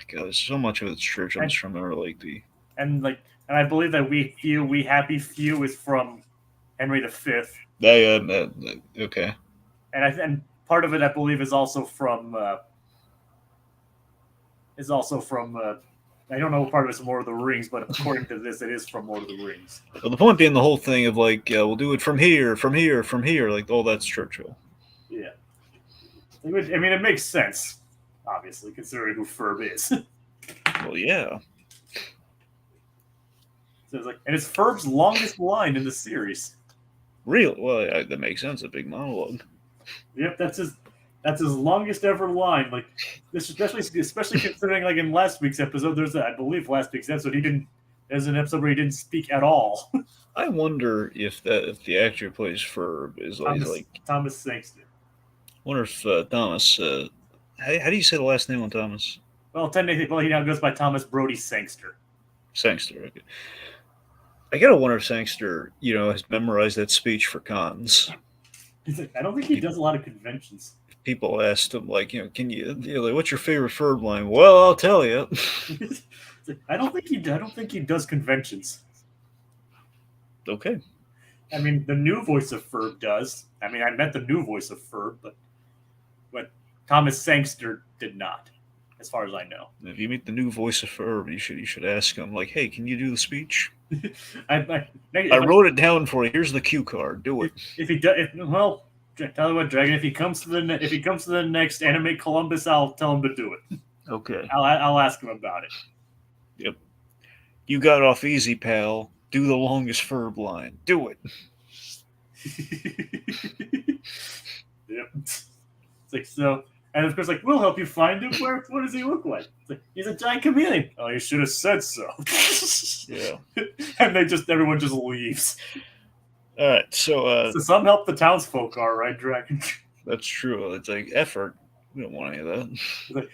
God, so much of it's Churchill. It's from and I believe that We Happy Few is from Henry V. Okay. And part of it, I believe, is also from. I don't know what part of it's Lord of the Rings, but according to this, it is from Lord of the Rings. Well, the point being the whole thing of we'll do it from here, like all that's Churchill. Yeah. I mean, it makes sense. obviously, considering who Ferb is. Well, yeah. So it's like, and it's Ferb's longest line in the series. Real. Well, that makes sense. A big monologue. Yep, that's his longest ever line. Like this, especially considering like in last week's episode, I believe last week's episode there's an episode where he didn't speak at all. I wonder if the actor who plays Ferb is like Thomas Sangster. wonder if Thomas. How do you say the last name on Thomas? Well, technically, he now goes by Thomas Brody Sangster. Sangster. Okay. I gotta wonder if Sangster, has memorized that speech for cons. I don't think he does a lot of conventions. People asked him, like, can you, like, what's your favorite Ferb line? Well, I'll tell you. I don't think he does conventions. Okay. I mean, the new voice of Ferb does. I mean, I met the new voice of Ferb, but Thomas Sangster did not, as far as I know. If you meet the new voice of Ferb, you should ask him, like, hey, can you do the speech? I wrote it down for you. Here's the cue card. Do it. If he does, well, tell you what, Dragon. If he comes to the next Anime Columbus, I'll tell him to do it. Okay. I'll ask him about it. Yep. You got off easy, pal. Do the longest Ferb line. Do it. Yep. It's like so, and of course, like we'll help you find him. What does he look like? It's like he's a giant chameleon. Oh, you should have said so. Yeah. And everyone just leaves. All right, so some help the townsfolk, all right, Dragon. That's true. It's like effort. We don't want any of that.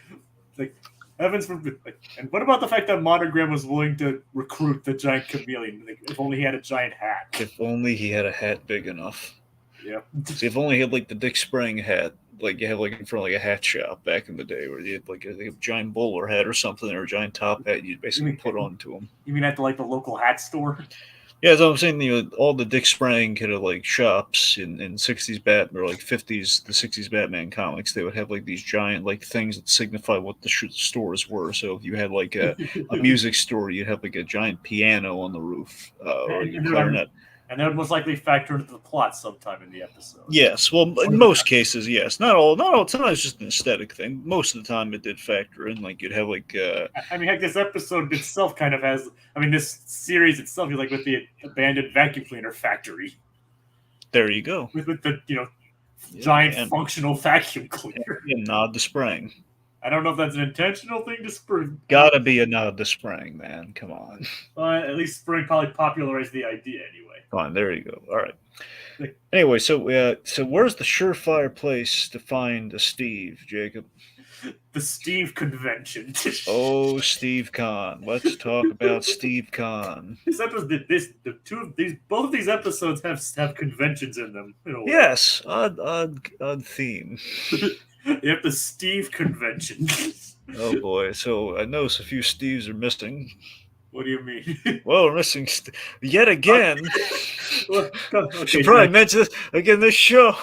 Like Evans, and what about the fact that Monogram was willing to recruit the giant chameleon? Like, if only he had a giant hat. If only he had a hat big enough. Yeah. See, if only he had like the Dick Sprang hat, like you have like in front of like a hat shop back in the day, where you had like a giant bowler hat or something, or a giant top hat you'd basically put onto him. You mean at the local hat store? Yeah, so I'm saying all the Dick Sprang kind of like shops in 60s Batman or like 50s, the 60s Batman comics, they would have like these giant like things that signify what the stores were. So if you had like a music store, you'd have like a giant piano on the roof or like a clarinet. And that would most likely factor into the plot sometime in the episode. Yes, well, in most cases, yes. Not all the time. It's just an aesthetic thing. Most of the time, it did factor in. Like you'd have like. I mean, heck, this episode itself kind of has. I mean, this series itself, like with the abandoned vacuum cleaner factory. There you go. With the giant functional vacuum cleaner. And nod to Sprang. I don't know if that's an intentional thing to Sprang. Gotta be a nod to Sprang, man. Come on. At least Sprang probably popularized the idea anyway. Fine, there you go. All right. Anyway, so where's the surefire place to find a Steve, Jacob? The Steve convention. Oh, Steve Kahn. Let's talk about Steve Kahn. Both of these episodes have conventions in them. Yes, odd theme. You have the Steve convention. Oh boy, so I notice a few Steves are missing. What do you mean? Well, we're missing yet again. Okay, Should probably mention this again. This show.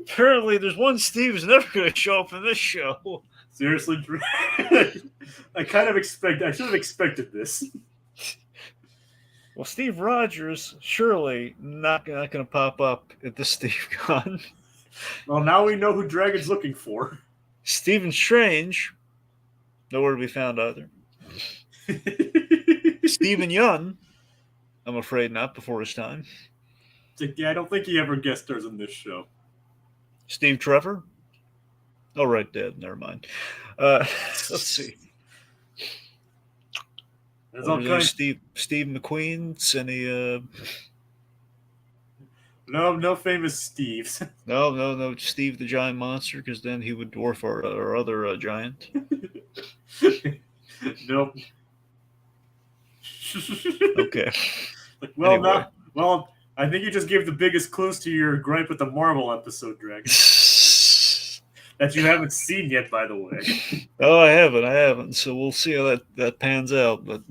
Apparently, there's one Steve who's never going to show up in this show. Seriously, I should have expected this. Well, Steve Rogers surely not going to pop up at the Steve Con. Well, now we know who Dragon's looking for. Stephen Strange, nowhere to be found either. Stephen Yun, I'm afraid not before his time. Yeah, I don't think he ever guest stars in this show. Steve Trevor? Oh, right, dead. Never mind. Let's see. There's all kinds. Steve McQueen's? Any? No famous Steves. No. Steve the Giant Monster, because then he would dwarf our other giant. Nope. Okay. Well, anyway. I think you just gave the biggest clues to your gripe with the Marvel episode, Dragon. That you haven't seen yet, by the way. Oh, I haven't. So we'll see how that pans out. But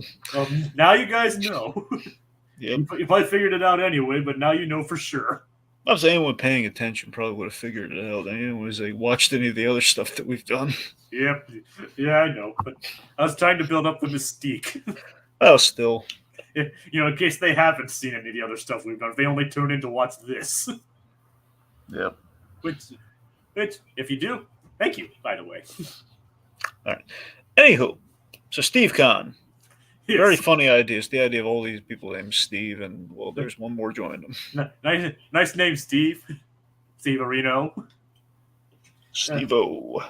now you guys know. Yep. You probably figured it out anyway, but now you know for sure. I was anyone paying attention probably would have figured it out. Anyone who's watched any of the other stuff that we've done. Yep. Yeah, I know. But I was trying to build up the mystique. Well, still. In case they haven't seen any of the other stuff we've done. If they only tune in to watch this. Yep. Which, if you do, thank you, by the way. All right. Anywho, so Steve Kahn. Yes. Very funny idea. It's the idea of all these people named Steve, and well, there's one more joining them. Nice name, Steve. Steve Areno. Steve-O.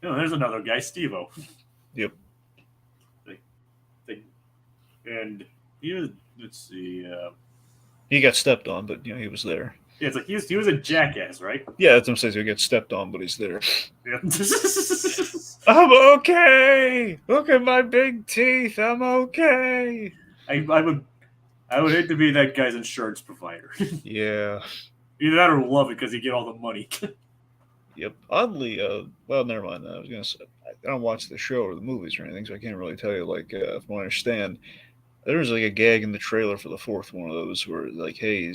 There's another guy, Steve-O. Yep. And he was, let's see. He got stepped on, but he was there. Yeah, it's like he was a jackass, right? Yeah, that's what I'm saying. He got stepped on, but he's there. Yeah. I'm okay. Look at my big teeth. I'm okay. I would hate to be that guy's insurance provider. Yeah. Either that or love it because you get all the money. Yep. Oddly, well, never mind. I was gonna say I don't watch the show or the movies or anything, so I can't really tell you. Like, if I understand, there was like a gag in the trailer for the fourth one of those where like, hey,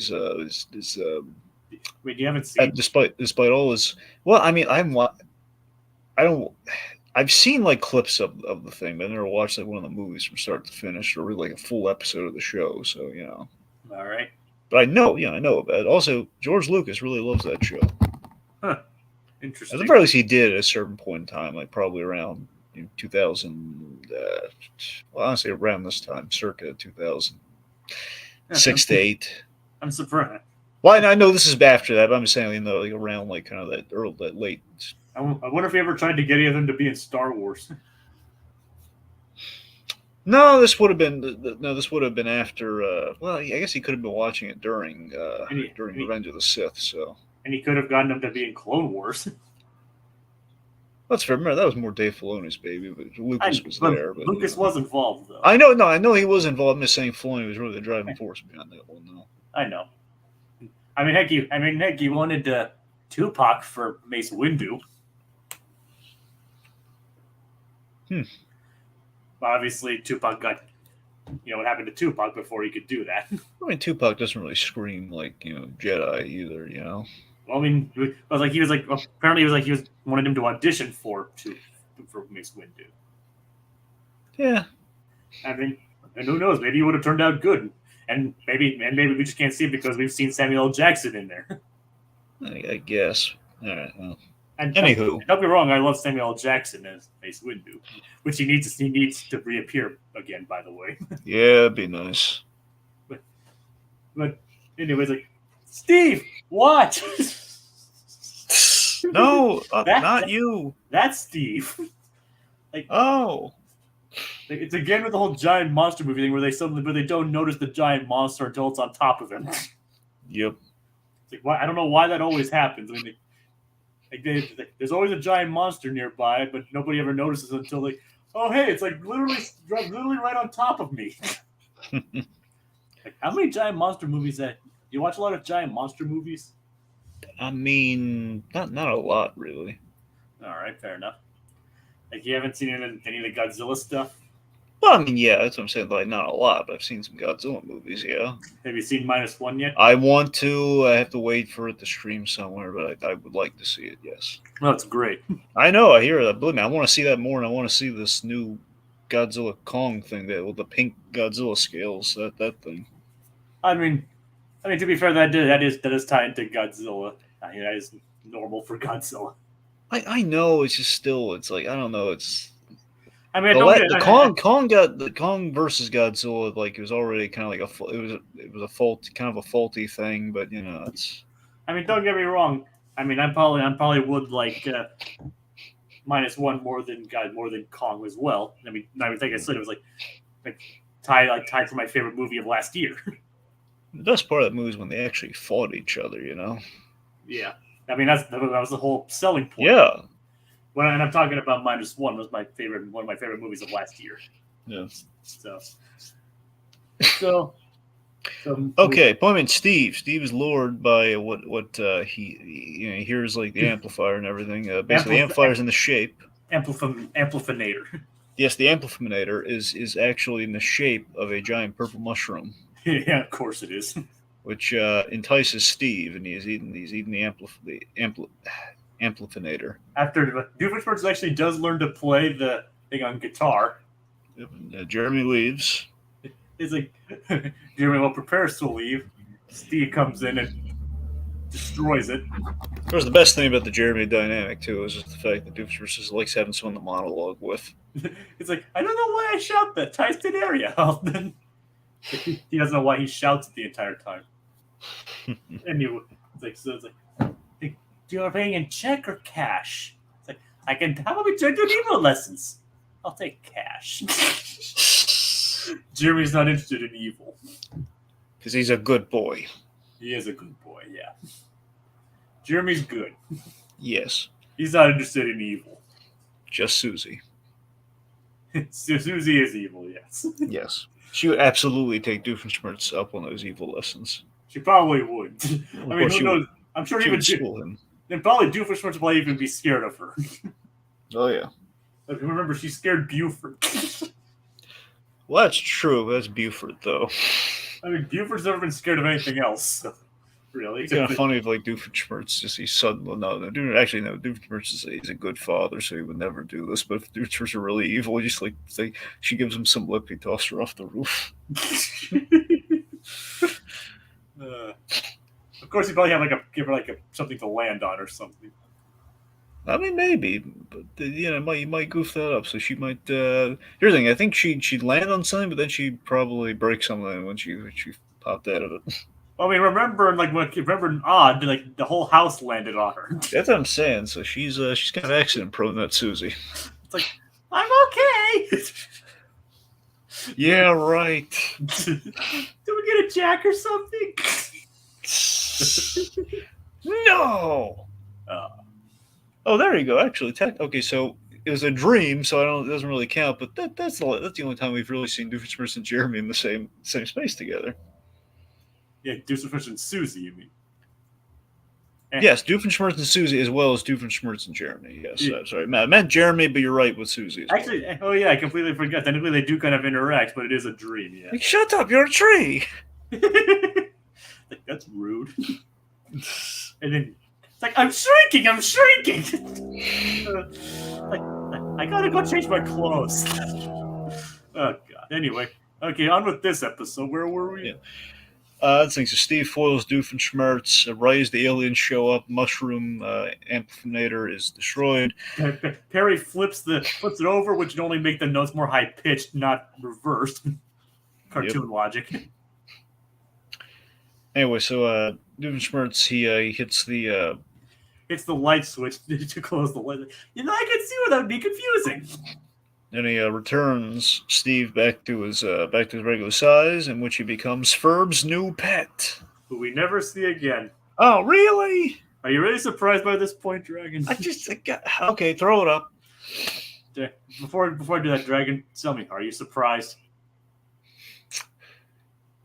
Wait, you haven't seen? despite all his, well, I mean, I don't. I've seen like clips of the thing, but I never watched like one of the movies from start to finish or really like a full episode of the show. So All right. But I know about it. Also, George Lucas really loves that show. Huh. Interesting. At the very least, he did at a certain point in time, like probably around 2000. Well, honestly, around this time, circa 2006 to 8. I'm surprised. Well, I know this is after that, but I'm just saying, like around like kind of that late. I wonder if he ever tried to get any of them to be in Star Wars. No, this would have been after. Well, I guess he could have been watching it during Revenge of the Sith. So, and he could have gotten them to be in Clone Wars. That's fair. Remember, that was more Dave Filoni's baby, but Lucas was there. But, Lucas was involved, though. I know he was involved. I'm just saying Filoni was really the driving force behind that one, though. I know. I mean, heck, he wanted Tupac for Mace Windu. Obviously, Tupac got, what happened to Tupac before he could do that. I mean, Tupac doesn't really scream like Jedi either, Well, I mean, apparently he wanted him to audition for Mace Windu. Yeah. I mean, and who knows? Maybe he would have turned out good, and maybe we just can't see it because we've seen Samuel L. Jackson in there. I guess. All right. Well. And anywho, don't be wrong. I love Samuel L. Jackson as Mace Windu, which he needs to reappear again. By the way. Yeah, it'd be nice. But anyways, like Steve, what? No, not you. That's Steve. Like, oh, it's again with the whole giant monster movie thing where they don't notice the giant monster until it's on top of him. Yep. It's like, I don't know why that always happens. I mean, there's always a giant monster nearby, but nobody ever notices until oh hey, it's like literally right on top of me. Like, how many giant monster movies do you watch? A lot of giant monster movies? I mean, not a lot really. All right, fair enough. Like, you haven't seen any of the Godzilla stuff? Well, I mean, yeah, that's what I'm saying. Like, not a lot, but I've seen some Godzilla movies. Yeah. Have you seen -1 yet? I want to. I have to wait for it to stream somewhere, but I would like to see it. Yes. Well, that's great. I know. I hear that. Believe me, I want to see that more, and I want to see this new Godzilla Kong thing with the pink Godzilla scales. That thing. I mean, to be fair, that is tied into Godzilla. I mean, that is normal for Godzilla. I know. It's just still. It's like I don't know. It's. I mean, the Kong versus Godzilla, like it was already kind of like it was a faulty thing, but it's. I mean, don't get me wrong. I mean, I probably would like -1 more than Kong as well. I mean, like I said, it was like tied for my favorite movie of last year. The best part of that movie is when they actually fought each other. Yeah, I mean that was the whole selling point. Yeah. And I'm talking about -1 was one of my favorite movies of last year. Yeah. So okay, point in Steve. Steve is lured by what he hears like the amplifier and everything. Basically, the amplifier's in the shape. Amplifinator. Yes, the amplifinator is actually in the shape of a giant purple mushroom. Yeah, of course it is. Which entices Steve, and he's eating the amplifinator. After Doofenshmirtz actually does learn to play the thing on guitar. Yep, Jeremy leaves. It's like Jeremy prepares to leave. Steve comes in and destroys it. Of course, the best thing about the Jeremy dynamic too is just the fact that Doofenshmirtz just likes having someone to monologue with. It's like, I don't know why I shout that. Tyson area. He doesn't know why he shouts it the entire time. And it's like, do you are paying in check or cash? It's like, how about we turn to evil lessons? I'll take cash. Jeremy's not interested in evil. Because he's a good boy. He is a good boy, yeah. Jeremy's good. Yes. He's not interested in evil. Just Susie. Susie is evil, yes. Yes. She would absolutely take Doofenshmirtz up on those evil lessons. She probably would. I mean, who knows? Would. I'm sure she even would school him. And probably Doofenshmirtz will even be scared of her. Oh, yeah. Like, remember, she scared Buford. Well, that's true. That's Buford, though. I mean, Buford's never been scared of anything else. So, really. It's kind of funny if, like, Doofenshmirtz just he's suddenly actually no. Doofenshmirtz he's a good father, so he would never do this. But if Doofenshmirtz are really evil, just like she gives him some lip, he tosses her off the roof. Of course, he'd probably give her something to land on or something. I mean, maybe, but you might goof that up. So she might. Here's the thing: I think she'd land on something, but then she'd probably break something when she popped out of it. Well, I mean, remember in Odd, like the whole house landed on her. That's what I'm saying. So she's kind of accident prone, that Susie. It's like, I'm okay. Yeah, right. Did we get a jack or something? No. Oh, there you go. Actually, okay. So it was a dream, so it doesn't really count. But that's the only time we've really seen Doofenshmirtz and Jeremy in the same space together. Yeah, Doofenshmirtz and Susie, you mean? Yes, Doofenshmirtz and Susie, as well as Doofenshmirtz and Jeremy. Yes, sorry, I meant Jeremy, but you're right with Susie. Actually, well. Oh yeah, I completely forgot. Technically, they do kind of interact, but it is a dream. Yeah. Like, shut up! You're a tree. Like, that's rude. And then it's like, I'm shrinking. I gotta go change my clothes. Oh god. Anyway, okay, on with this episode. Where were we? Yeah. So Steve foils Doofenshmirtz. Right as the aliens show up, mushroom amplifier is destroyed. Perry flips it over, which can only make the notes more high pitched, not reversed. Cartoon logic. Anyway, so Doofenshmirtz he hits the light switch to close the light. I can see where that would be confusing. Then he returns Steve back to his regular size, in which he becomes Ferb's new pet, who we never see again. Oh, really? Are you really surprised by this point, Dragon? Okay, throw it up. Before I do that, Dragon, tell me, are you surprised?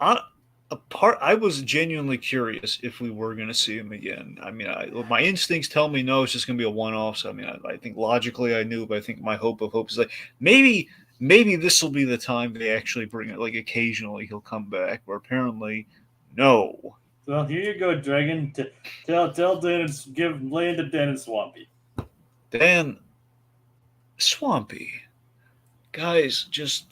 I was genuinely curious if we were going to see him again. I mean, my instincts tell me no, it's just going to be a one-off. So, I mean, I think logically I knew, but I think my hope is like maybe this will be the time they actually bring it. Like occasionally he'll come back, but apparently, no. Well, here you go, Dragon. Tell Dan and give land to Dan and Swampy. Dan, Swampy, guys, just.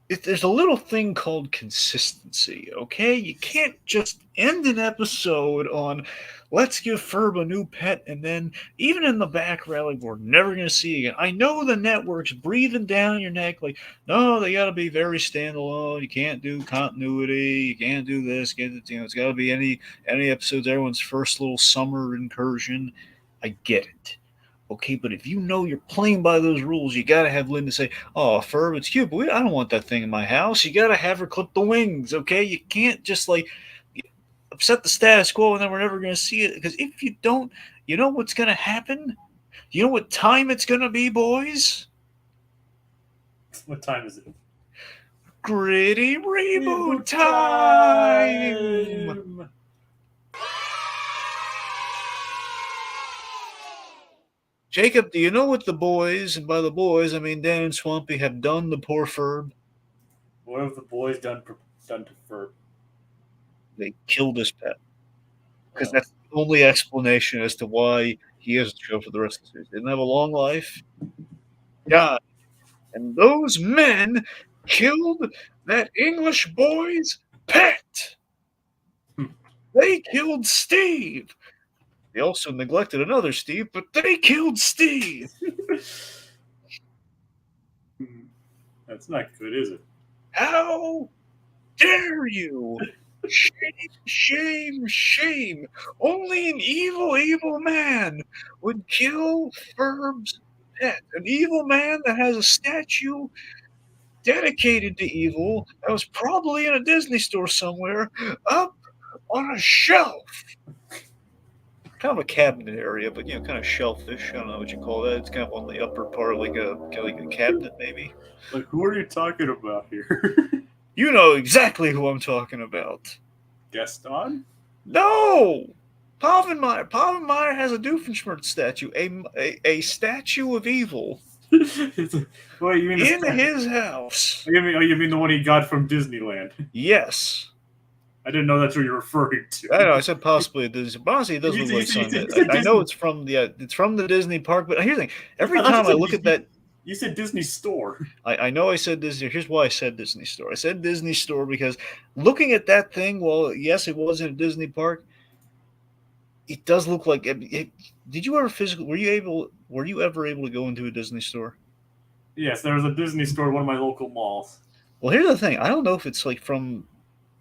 There's a little thing called consistency, okay? You can't just end an episode on let's give Ferb a new pet and then even in the back rally we're never going to see again. I know the network's breathing down your neck like, no, they got to be very standalone. You can't do continuity. You can't do this. It's got to be any episodes, everyone's first little summer incursion. I get it. Okay, but if you know you're playing by those rules, you got to have Linda say, oh, Ferb, it's cute, but I don't want that thing in my house. You got to have her clip the wings, okay? You can't just, upset the status quo and then we're never going to see it. Because if you don't, you know what's going to happen? You know what time it's going to be, boys? What time is it? Gritty reboot time! Jacob, do you know what the boys, and by the boys, I mean Dan and Swampy, have done to poor Ferb? What have the boys done to Ferb? They killed his pet. Because that's the only explanation as to why he has to show for the rest of the series. Didn't have a long life. God. And those men killed that English boy's pet. They killed Steve. They also neglected another Steve, but they killed Steve. That's not good, is it? How dare you? Shame, shame, shame. Only an evil, evil man would kill Ferb's pet. An evil man that has a statue dedicated to evil that was probably in a Disney store somewhere up on a shelf. Kind of a cabinet area, but kind of shellfish. I don't know what you call that. It's kind of on the upper part, like a cabinet, maybe. Like, who are you talking about here? You know exactly who I'm talking about. Gaston? No! Pavenmeyer. Pavenmeyer has a Doofenshmirtz statue, a statue of evil. Wait, you mean in his house? You mean the one he got from Disneyland? Yes. I didn't know that's what you're referring to. I know. I said possibly a Disney. But honestly, it does look like something. I know it's from the Disney park, but here's the thing: every time I look at that, you said Disney store. I know I said Disney. Here's why I said Disney store. I said Disney store because looking at that thing, well, yes, it was in a Disney park. It does look like. Did you ever physically? Were you ever able to go into a Disney store? Yes, there was a Disney store at one of my local malls. Well, here's the thing. I don't know if it's like from.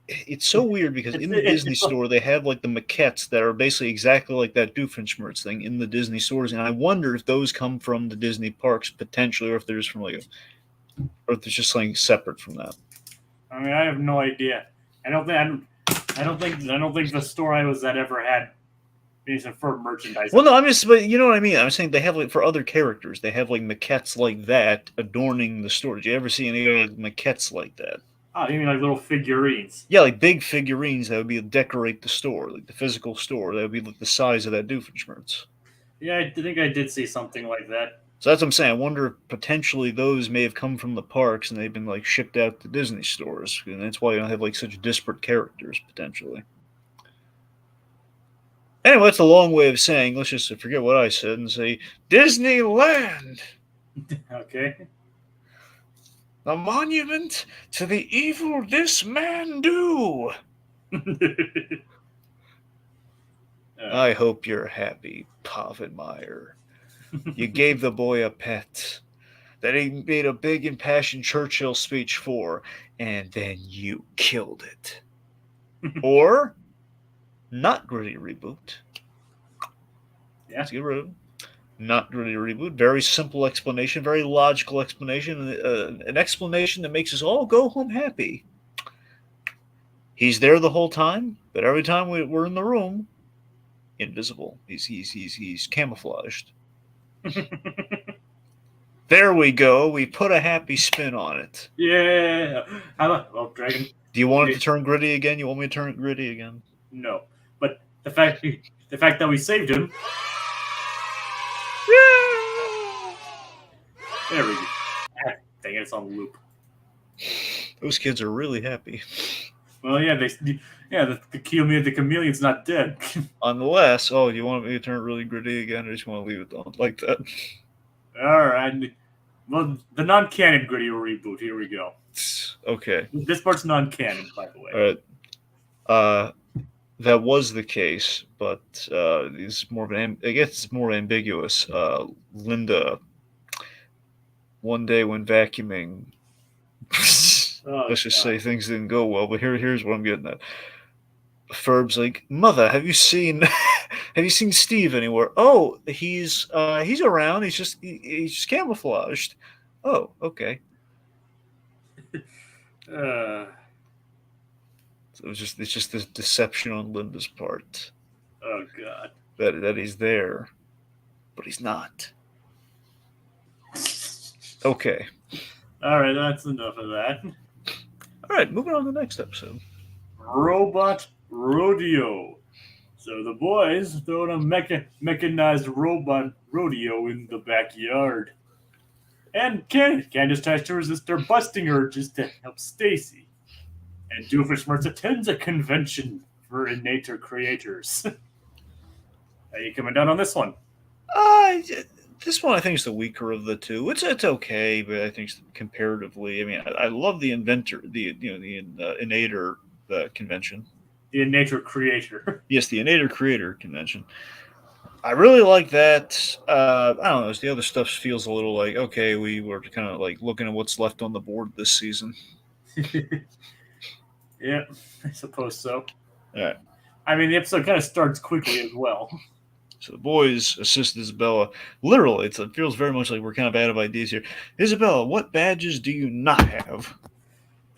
It's so weird because in the Disney store they have like the maquettes that are basically exactly like that Doofenshmirtz thing in the Disney stores, and I wonder if those come from the Disney parks potentially, or if there's from or if there's just something separate from that. I mean, I have no idea. I don't think the store I was at ever had Phineas and Ferb merchandise. Well, no, but you know what I mean. I'm saying they have like for other characters, they have like maquettes like that adorning the store. Did you ever see any like maquettes like that? Oh, you mean like little figurines? Yeah, like big figurines that would be decorate the store, like the physical store. That would be like the size of that Doofenshmirtz. Yeah, I think I did see something like that. So that's what I'm saying. I wonder if potentially those may have come from the parks and they've been like shipped out to Disney stores, and that's why you don't have like such disparate characters potentially. Anyway, that's a long way of saying. Let's just forget what I said and say Disneyland. Okay. A monument to the evil this man do. I hope you're happy, Pavenmeyer. You gave the boy a pet that he made a big impassioned Churchill speech for, and then you killed it. Or, not Gritty Reboot. Yeah. Let's get rid of it. Not Gritty Reboot. Very simple explanation, very logical explanation, an explanation that makes us all go home happy. He's there the whole time, but every time we're in the room, invisible. He's camouflaged. There we go. We put a happy spin on it. Yeah. How about Dragon? Do you want it to turn gritty again? You want me to turn it gritty again? No, but the fact that we saved him. There we go. Dang it, it's on loop. Those kids are really happy. Well, yeah, the chameleon's not dead. Unless, do you want me to turn it really gritty again, or just want to leave it on like that? All right. Well, the non-canon Gritty reboot. Here we go. Okay. This part's non-canon, by the way. All right. That was the case, but it's more of an. I guess it's more ambiguous. Linda, one day when vacuuming, let's just say things didn't go well. But here's what I'm getting at. Ferb's like, Mother, have you seen Steve anywhere? Oh, he's around. He's just camouflaged. Oh, okay. So it's just this deception on Linda's part. Oh God. That he's there, but he's not. Okay. All right, that's enough of that. All right, moving on to the next episode. Robot Rodeo. So the boys throwing a mechanized robot rodeo in the backyard. And Candace tries to resist their busting urges to help Stacy. And Doofenshmirtz attends a convention for Inator creators. Are you coming down on this one? This one I think is the weaker of the two. It's okay, but I think comparatively, I mean, I love the Inator convention. The Inator Creator. Yes, the Inator Creator Convention. I really like that. I don't know. The other stuff feels a little like, okay, we were kind of like looking at what's left on the board this season. Yeah, I suppose so. All right. I mean, the episode kind of starts quickly as well. So the boys assist Isabella. Literally, it feels very much like we're kind of out of ideas here. Isabella, what badges do you not have?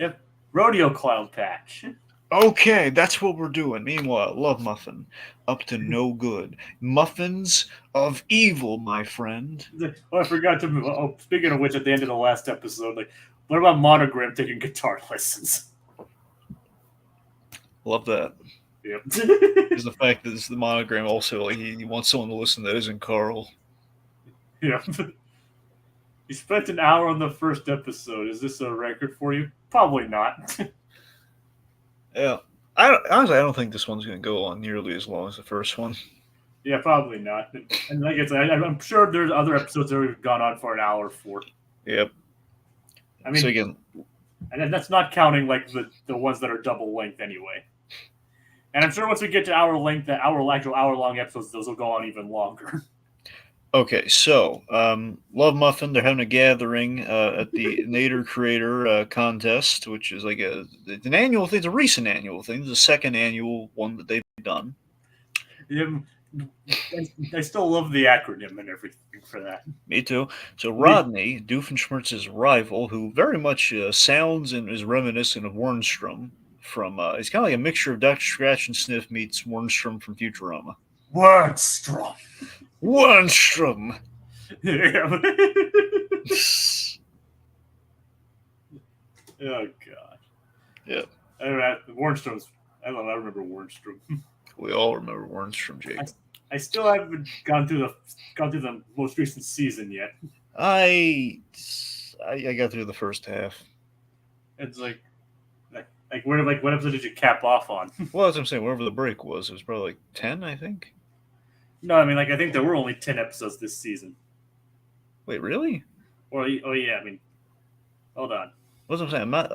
Yep, rodeo clown patch. Okay, that's what we're doing. Meanwhile, Love Muffin, up to no good. Muffins of evil, my friend. Oh, I forgot to. Oh, speaking of which, at the end of the last episode, like, what about Monogram taking guitar lessons? Love that. Yep. Is the fact that it's the Monogram also like he wants someone to listen that isn't Carl. Yeah. You spent an hour on the first episode. Is this a record for you? Probably not. Yeah. Honestly, I don't think this one's going to go on nearly as long as the first one. Yeah, probably not. And like I said, I'm sure there's other episodes that we've gone on for an hour for. Yep. I mean, so again, and that's not counting like the ones that are double length anyway. And I'm sure once we get to hour length, the actual hour long episodes, those will go on even longer. Okay, so Love Muffin, they're having a gathering at the Inator Creator contest, which is like it's an annual thing. It's a recent annual thing. It's the second annual one that they've done. I still love the acronym and everything for that. Me too. So Rodney, Doofenshmirtz's rival, who very much sounds and is reminiscent of Wernstrom from, it's kind of like a mixture of Dr. Scratch and Sniff meets Wernstrom from Futurama. Wernstrom. Wernstrom. Yeah. Oh god. Yeah. Wernstrom's. I remember Wernstrom. We all remember Wernstrom, Jake. I still haven't gone through the most recent season yet. I got through the first half. It's like what episode did you cap off on? Well, that's what I'm saying. Whatever the break was, it was probably like 10, I think. No, I mean, like, I think there were only 10 episodes this season. Wait, really? Oh yeah, I mean, hold on. That's what I'm saying. I'm not.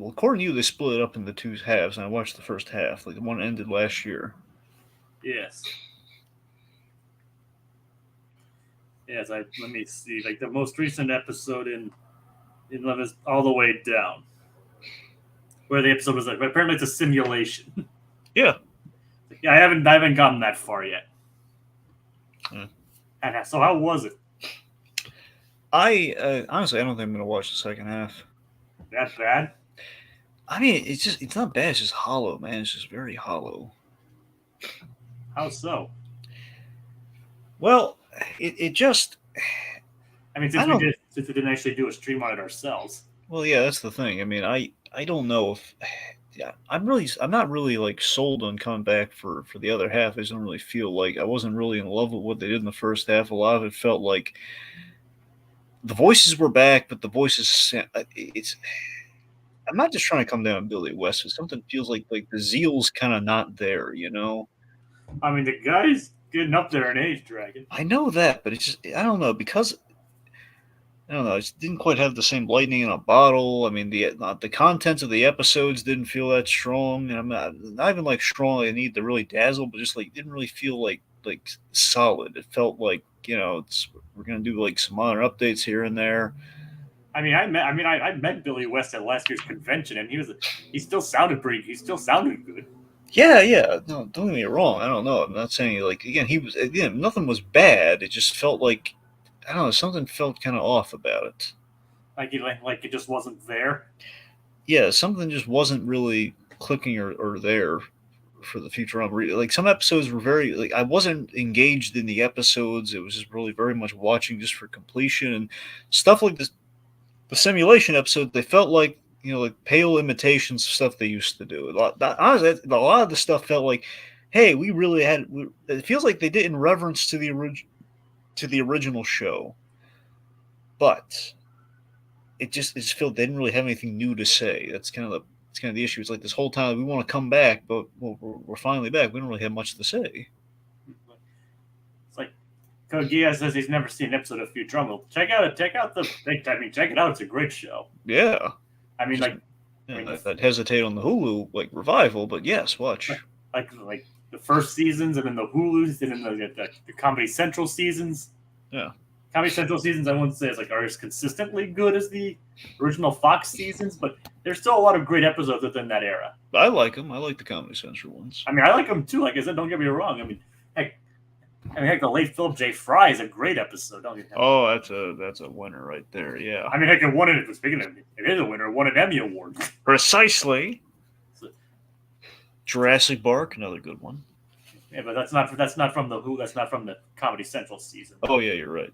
According to you, they split it up into two halves, and I watched the first half. Like the one ended last year. Yes. Yes, let me see. Like the most recent episode in Love is all the way down, where the episode was like apparently it's a simulation. Yeah. Yeah, I haven't gotten that far yet. Hmm. And so how was it? I honestly, I don't think I'm gonna watch the second half. That bad? I mean, it's not bad. It's just hollow, man. It's just very hollow. How so? Well, it just. I mean, since we didn't actually do a stream on it ourselves. Well, yeah, that's the thing. I mean, I don't know if. Yeah, I'm not really like sold on coming back for the other half. I just don't really feel like I wasn't really in love with what they did in the first half. A lot of it felt like the voices were back, but the voices it's. I'm not just trying to come down on Billy West, but something feels like the zeal's kind of not there, you know. I mean, the guy's getting up there in age, Dragon. I know that, but it's just I don't know because I don't know. It didn't quite have the same lightning in a bottle. I mean, the contents of the episodes didn't feel that strong, and I'm not even like strong. I need to really dazzle, but just like didn't really feel like solid. It felt like we're gonna do like some minor updates here and there. I mean, I met Billy West at last year's convention, and he still sounded good. Yeah. No, don't get me wrong. I don't know. I'm not saying like nothing was bad. It just felt like I don't know. Something felt kind of off about it. Like it just wasn't there. Yeah, something just wasn't really clicking or there for the Futurama. Like some episodes were very like I wasn't engaged in the episodes. It was just really very much watching just for completion and stuff like this. The simulation episode, they felt like like pale imitations of stuff they used to do. Honestly, a lot of the stuff felt like, hey, we really had. It feels like they did in reverence to the original show, but it just felt they didn't really have anything new to say. That's kind of the issue. It's like this whole time we want to come back, but we're finally back. We don't really have much to say. It's like Kogia says he's never seen an episode of Futurama. Check it out. It's a great show. Yeah. I mean, like I mean, I'd hesitate on the Hulu revival, but yes, watch. like the first seasons, and then the Hulu's, and then the Comedy Central seasons. Yeah. Comedy Central seasons, I wouldn't say are as consistently good as the original Fox seasons, but there's still a lot of great episodes within that era. I like them. I like the Comedy Central ones. I mean, I like them too. Like I said, don't get me wrong. I mean, heck, the late Philip J. Fry is a great episode. Don't get me wrong. Oh, that's a winner right there. Yeah. I mean, heck, speaking of it is a winner. It won an Emmy Award. Precisely. Jurassic Park, another good one. Yeah, but that's not from the Who. That's not from the Comedy Central season. Oh yeah, you're right.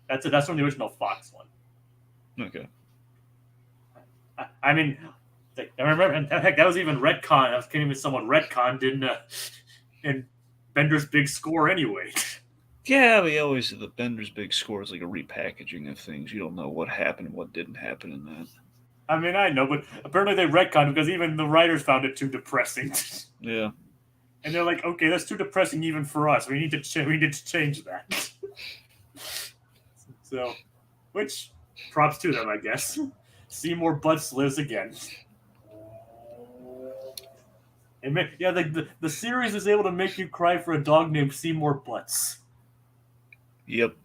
That's from the original Fox one. Okay. I mean, I remember, and heck, that was even retcon. That was even somewhat retconned in Bender's Big Score anyway. Yeah, we always the Bender's Big Score is like a repackaging of things. You don't know what happened and what didn't happen in that. I mean, I know, but apparently they retconned because even the writers found it too depressing. Yeah. And they're like, okay, that's too depressing even for us. We need to change that. So, which props to them, I guess. Seymour Butts lives again. And yeah, the series is able to make you cry for a dog named Seymour Butts. Yep.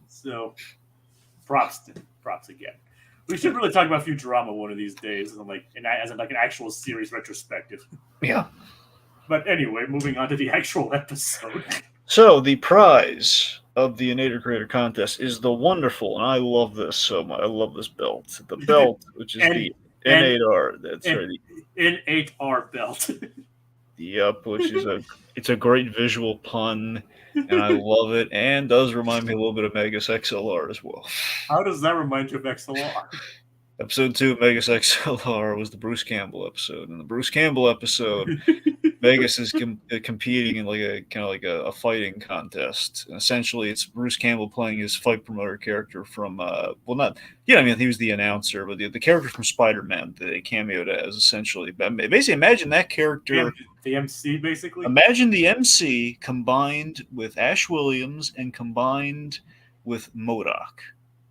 So, props again. We should really talk about Futurama one of these days, as an actual series retrospective. Yeah. But anyway, moving on to the actual episode. So the prize of the Inator Creator Contest is the wonderful, and I love this so much. I love this belt. The belt, which is the Inator. That's right. Inator belt. Yep, which is it's a great visual pun, and I love it, and does remind me a little bit of Megas XLR as well. How does that remind you of XLR? Episode 2 of Megas XLR was the Bruce Campbell episode. In the Bruce Campbell episode, Megas is competing in a fighting contest. And essentially, it's Bruce Campbell playing his fight promoter character from he was the announcer, but the character from Spider-Man that they cameoed as essentially. Basically, imagine that character. The MC, basically. Imagine the MC combined with Ash Williams and combined with MODOK.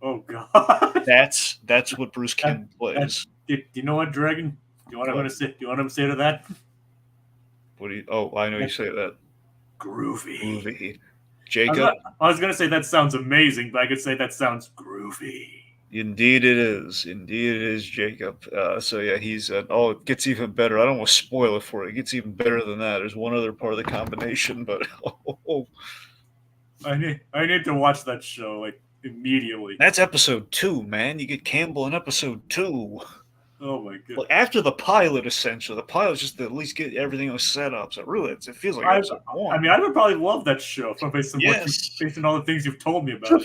Oh God. That's what Bruce Campbell plays. Do you know what, Dragon? Do you want to say? Do you want to say to that? What do you? Oh, I know you say that. Groovy. Jacob. I was gonna say that sounds amazing, but I could say that sounds groovy. Indeed it is, Jacob. So yeah, he's it gets even better. I don't want to spoil it for you. It gets even better than that. There's one other part of the combination, but I need to watch that show immediately. That's episode 2, man. You get Campbell in episode 2. Oh my god! Well, after the pilot, essentially, the pilot's just to at least get everything else set up. So really, it feels like episode 1. I mean, I would probably love that show based on all the things you've told me about.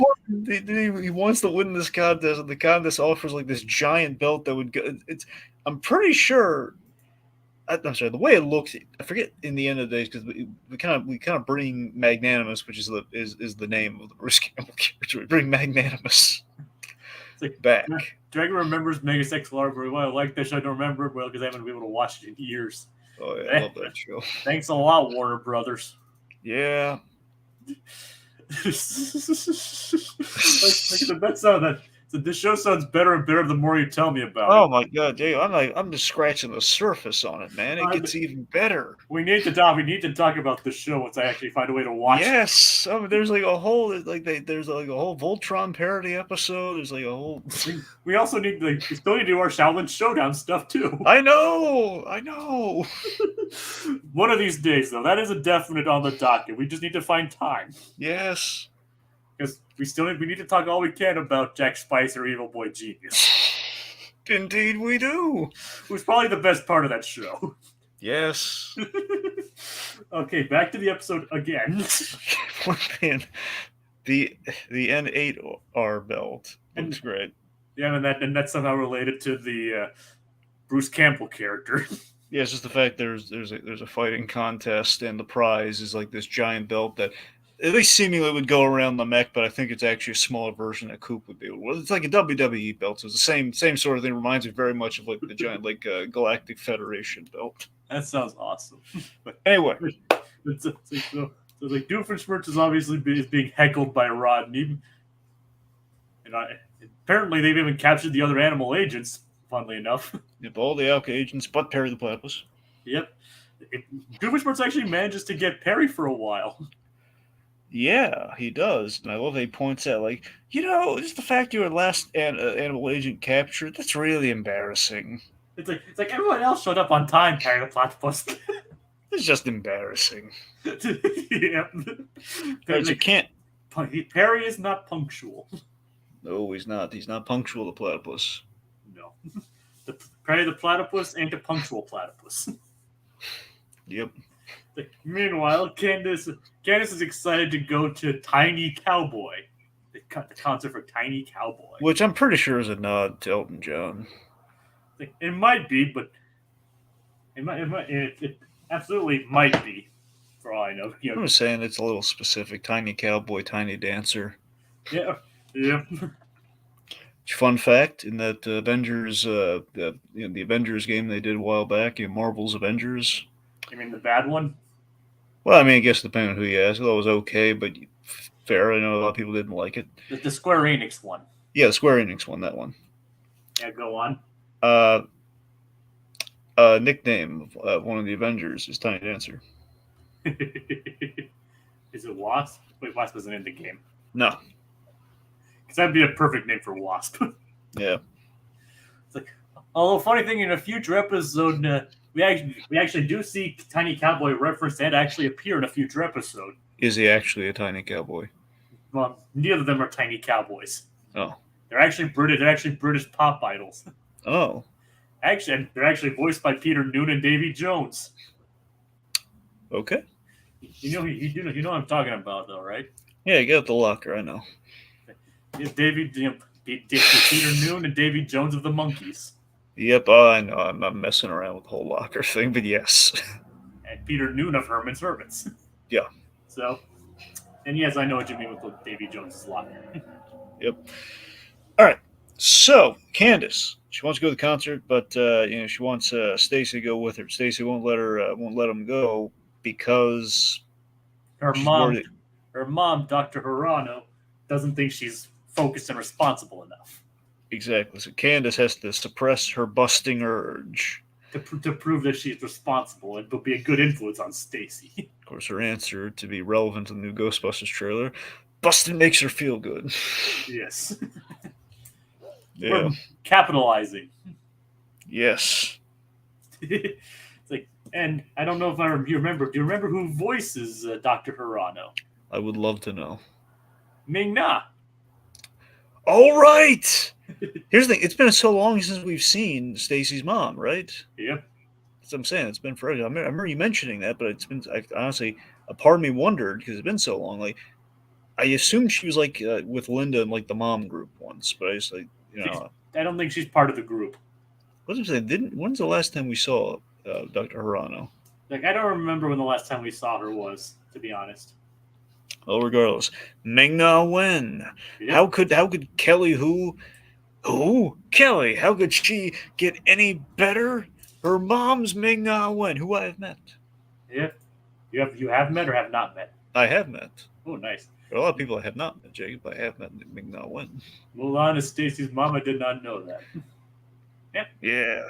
He wants to win this contest, and the contest offers this giant belt that would go. I'm pretty sure. I'm sorry. The way it looks, I forget in the end of the day because we kind of bring Magnanimous, which is the name of the Bruce Campbell character. We bring Magnanimous back. Dragon remembers Megas XLR very well. I like this. I don't remember it well because I haven't been able to watch it in years. Oh yeah, I love that show. Thanks a lot, Warner Brothers. Yeah. This show sounds better and better the more you tell me about it. Oh my god, Dave! I'm just scratching the surface on it, man. It gets even better. We need to talk about the show once I actually find a way to watch it. Yes, there's a whole there's a whole Voltron parody episode. There's a whole. We also need we still need to do our Shaolin Showdown stuff too. I know. One of these days, though, that is a definite on the docket. We just need to find time. Yes. Because we need to talk all we can about Jack Spicer, Evil Boy Genius. Indeed we do. Who's probably the best part of that show. Yes. Okay, back to the episode again. Man, the N8R belt looks great. Yeah, and that's somehow related to the Bruce Campbell character. Yeah, it's just the fact there's a fighting contest and the prize is this giant belt that at least seemingly would go around the mech, but I think it's actually a smaller version that Coop would be able to. Well, it's like a WWE belt. So it's the same sort of thing. Reminds me very much of the giant Galactic Federation belt. That sounds awesome. But anyway, so Doofenshmirtz is obviously being heckled by Rod, and apparently they've even captured the other animal agents. funnily enough. Yep, all the Alka agents but Perry the Platypus. Yep. Doofenshmirtz actually manages to get Perry for a while. Yeah, he does. And I love that he points out, like, just the fact you were last animal agent captured, that's really embarrassing. It's like everyone else showed up on time, Perry the Platypus. It's just embarrassing. Yep. Because you can't. Perry is not punctual. No, he's not. He's not punctual, the platypus. No. Perry the Platypus ain't a punctual platypus. Yep. Meanwhile, Candace is excited to go to Tiny Cowboy, the concert for Tiny Cowboy, Which I'm pretty sure is a nod to Elton John. It might be, but it absolutely might be, for all I know. I'm just saying it's a little specific. Tiny Cowboy, Tiny Dancer. Yeah. Fun fact: in that Avengers, the Avengers game they did a while back, Marvel's Avengers. You mean the bad one? Well, I mean, I guess depending on who you ask, it was okay, but fair. I know a lot of people didn't like it. The Square Enix one. Yeah, the Square Enix one, that one. Yeah, go on. Nickname of one of the Avengers is Tiny Dancer. Is it Wasp? Wait, Wasp isn't in the game. No. Because that'd be a perfect name for Wasp. Yeah. It's like, although funny thing, in a future episode, we actually do see Tiny Cowboy referenced and actually appear in a future episode. Is he actually a tiny cowboy? Well, neither of them are tiny cowboys. Oh. They're actually British. They're actually British pop idols. Oh. Actually, they're actually voiced by Peter Noon and Davy Jones. Okay. You know what I'm talking about, though, right? Yeah, you got the locker. I know. Peter Noon and Davy Jones of the Monkees. Yep, I know. I'm not messing around with the whole locker thing, but yes. And Peter Noon of Herman's Hermits. Yeah. So, and yes, I know what you mean with Davy Jones' locker. Yep. All right. So, Candace, she wants to go to the concert, but she wants Stacy to go with her. Stacy won't let him go because her mom, Dr. Hirano, doesn't think she's focused and responsible enough. Exactly. So Candace has to suppress her busting urge to prove that she's responsible and will be a good influence on Stacy. Of course, her answer to be relevant to the new Ghostbusters trailer: busting makes her feel good. Yes. Yeah. We're capitalizing. Yes. It's like, and I don't know if you remember. Do you remember who voices Dr. Hirano? I would love to know. Ming-Na. All right. Here's the thing. It's been so long since we've seen Stacy's mom, right? Yep. That's what I'm saying. It's been forever. I remember you mentioning that, but it's been, honestly, a part of me wondered, because it's been so long. Like, I assumed she was like with Linda in like the mom group once, but I just like, I don't think she's part of the group. What was I saying? When's the last time we saw Dr. Hirano? Like, I don't remember when the last time we saw her was, to be honest. Well, regardless, Ming-Na Wen. Yep. How could Kelly Kelly? How could she get any better? Her mom's Ming-Na Wen, who I have met. Yeah, you have met or have not met? I have met. Oh, nice. There are a lot of people I have not met, Jacob, but I have met Ming-Na Wen. Mulan is Stacy's mom. I did not know that. Yep. Yeah.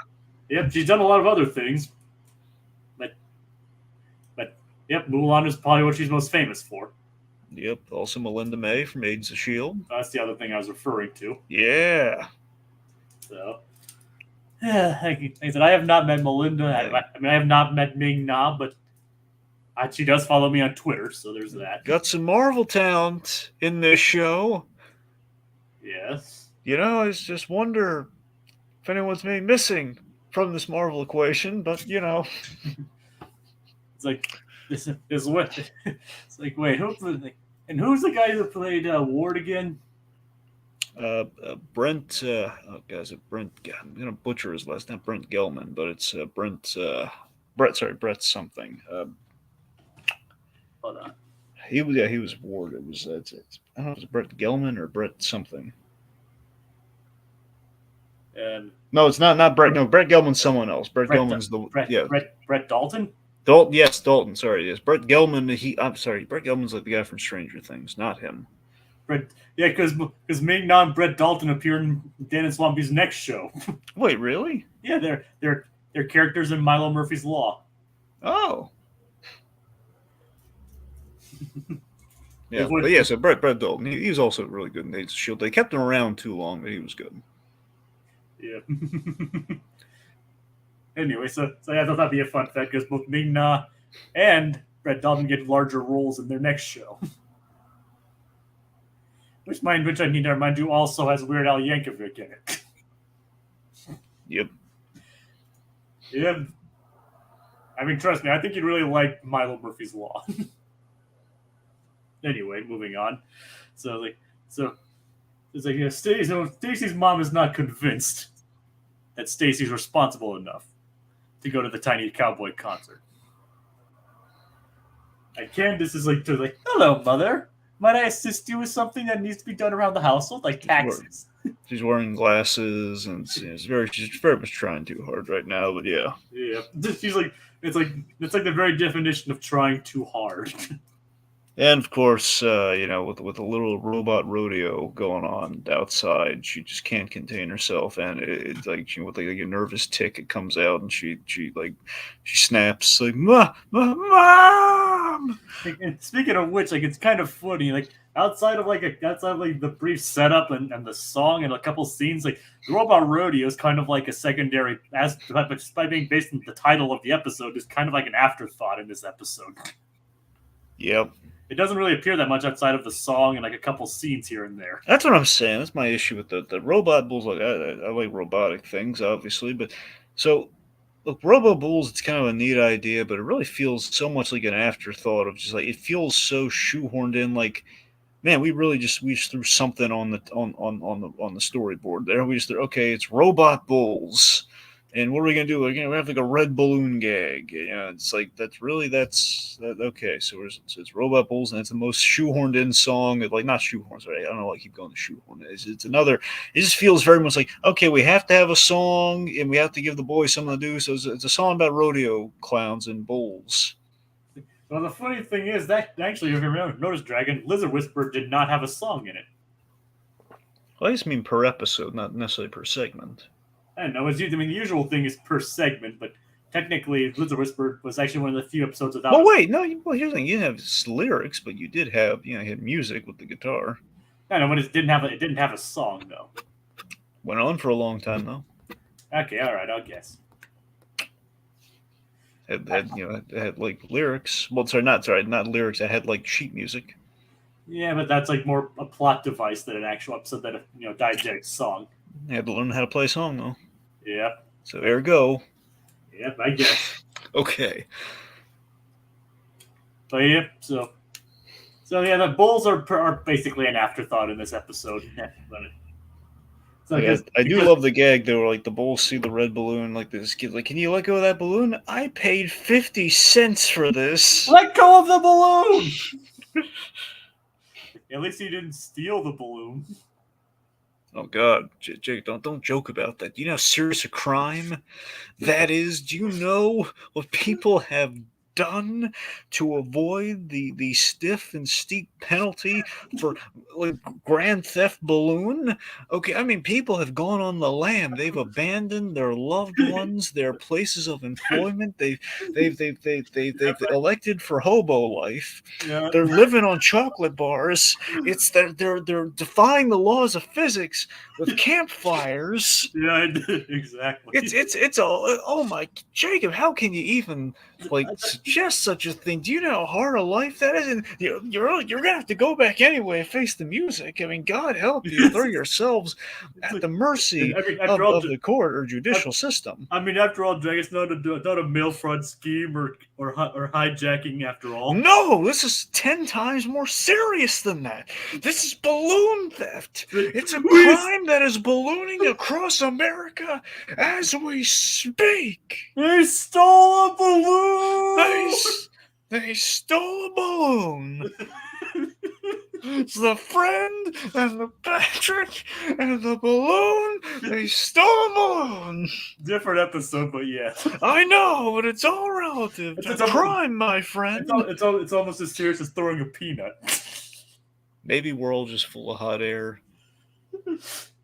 Yep, she's done a lot of other things. But yep, Mulan is probably what she's most famous for. Yep. Also Melinda May from Agents of S.H.I.E.L.D. That's the other thing I was referring to. Yeah. So, yeah, like I said, I have not met Melinda. I have not met Ming-Na, but she does follow me on Twitter, so there's that. Got some Marvel talent in this show. Yes. I just wonder if anyone's maybe missing from this Marvel equation, but It's like this is what it's like. Wait, who's the guy who played Ward again? Brent. Is it Brent? I'm gonna butcher his last name. Brent Gelman, but it's Brent. Brett something. Hold on. He was Ward. It was I don't know if it was Brett Gelman or Brett something. No, it's not Brett. No, Brett Gelman's someone else. Brett Gelman's Brett Dalton. Yes, Dalton. Sorry, yes, Brett Gelman. Brett Gelman's like the guy from Stranger Things, not him. because Ming-Na and Brett Dalton appear in Dan and Swampy's next show. Wait, really? Yeah, they're characters in Milo Murphy's Law. Oh. Yeah, but yeah, so Brett Dalton, he was also really good in Agents of S.H.I.E.L.D. They kept him around too long, but he was good. Yeah. Anyway, so yeah, I thought that'd be a fun fact because both Ming-Na and Brett Dalton get larger roles in their next show. Which I need to remind you also has Weird Al Yankovic in it. Yep. Yeah. I mean, trust me, I think you'd really like Milo Murphy's Law. Anyway, moving on. So it's like Stacy's mom is not convinced that Stacy's responsible enough to go to the Tiny Cowboy concert. And Candace is like, hello, mother. Might I assist you with something that needs to be done around the household, like taxes? She's wearing glasses, and she's very much trying too hard right now. But yeah, she's like, it's like the very definition of trying too hard. And of course, with a little robot rodeo going on outside, she just can't contain herself, and it's like with like a nervous tick, it comes out, and she snaps like, Mom. And speaking of which, like it's kind of funny, like outside of the brief setup and the song and a couple scenes, like the Robot Rodeo is kind of like a secondary, by being based on the title of the episode, is kind of like an afterthought in this episode. Yep. It doesn't really appear that much outside of the song and like a couple scenes here and there. That's what I'm saying. That's my issue with the robot bulls. Like I like robotic things, obviously, but so look, Robo Bulls, it's kind of a neat idea, but it really feels so much like an afterthought of just like it feels so shoehorned in. Like, man, we just threw something on the storyboard there. We just threw, okay, it's Robot Bulls. And what are we gonna do? We have like a red balloon gag. It's like okay. So it's Robot Bulls, and it's the most shoehorned in song. Like not shoehorns, right? I don't know why I keep going to shoehorn. It's another. It just feels very much like okay, we have to have a song, and we have to give the boys something to do. So it's a song about rodeo clowns and bulls. Well, the funny thing is that actually, if you notice, Dragon Lizard Whisperer did not have a song in it. Well, I just mean per episode, not necessarily per segment. I don't know. The usual thing is per segment, but technically, Lizard Whisperer was actually one of the few episodes without. Well, wait, no. Well, here's the thing: you didn't have lyrics, but you did have, you had music with the guitar. I know, but it didn't have a song though. Went on for a long time though. Okay, all right, I'll guess. It had like lyrics. Well, not lyrics. It had like sheet music. Yeah, but that's like more a plot device than an actual episode that diegetic song. You had to learn how to play a song though. Yeah. So ergo. Yep, I guess. Okay. But yeah, so yeah, the bulls are basically an afterthought in this episode. So I do love the gag though, where like the bulls see the red balloon, like this kid, like, can you let go of that balloon? I paid 50 cents for this. Let go of the balloon. At least he didn't steal the balloon. Oh God, Jake, don't joke about that. Do you know how serious a crime that is? Do you know what people have done to avoid the stiff and steep penalty for like grand theft balloon? Okay, I mean people have gone on the lam. They've abandoned their loved ones, their places of employment. They've elected for hobo life. Yeah. They're living on chocolate bars. It's they're defying the laws of physics with campfires. Yeah, exactly. It's all, oh my, Jacob, how can you even like suggest such a thing? Do you know how hard a life that is? And you're gonna have to go back anyway and face the music. I mean, God help you, throw yourselves at the mercy of the court or judicial system. I mean, after all, Drag, it's not a mail fraud scheme or hijacking. After all, no, this is 10 times more serious than that. This is balloon theft. It's a crime that is ballooning across America as we speak. They stole a balloon. They stole a balloon. It's the friend and the Patrick and the balloon. They stole a balloon. Different episode, but yeah. I know, but it's all relative. It's a crime, my friend. It's almost as serious as throwing a peanut. Maybe we're all just full of hot air.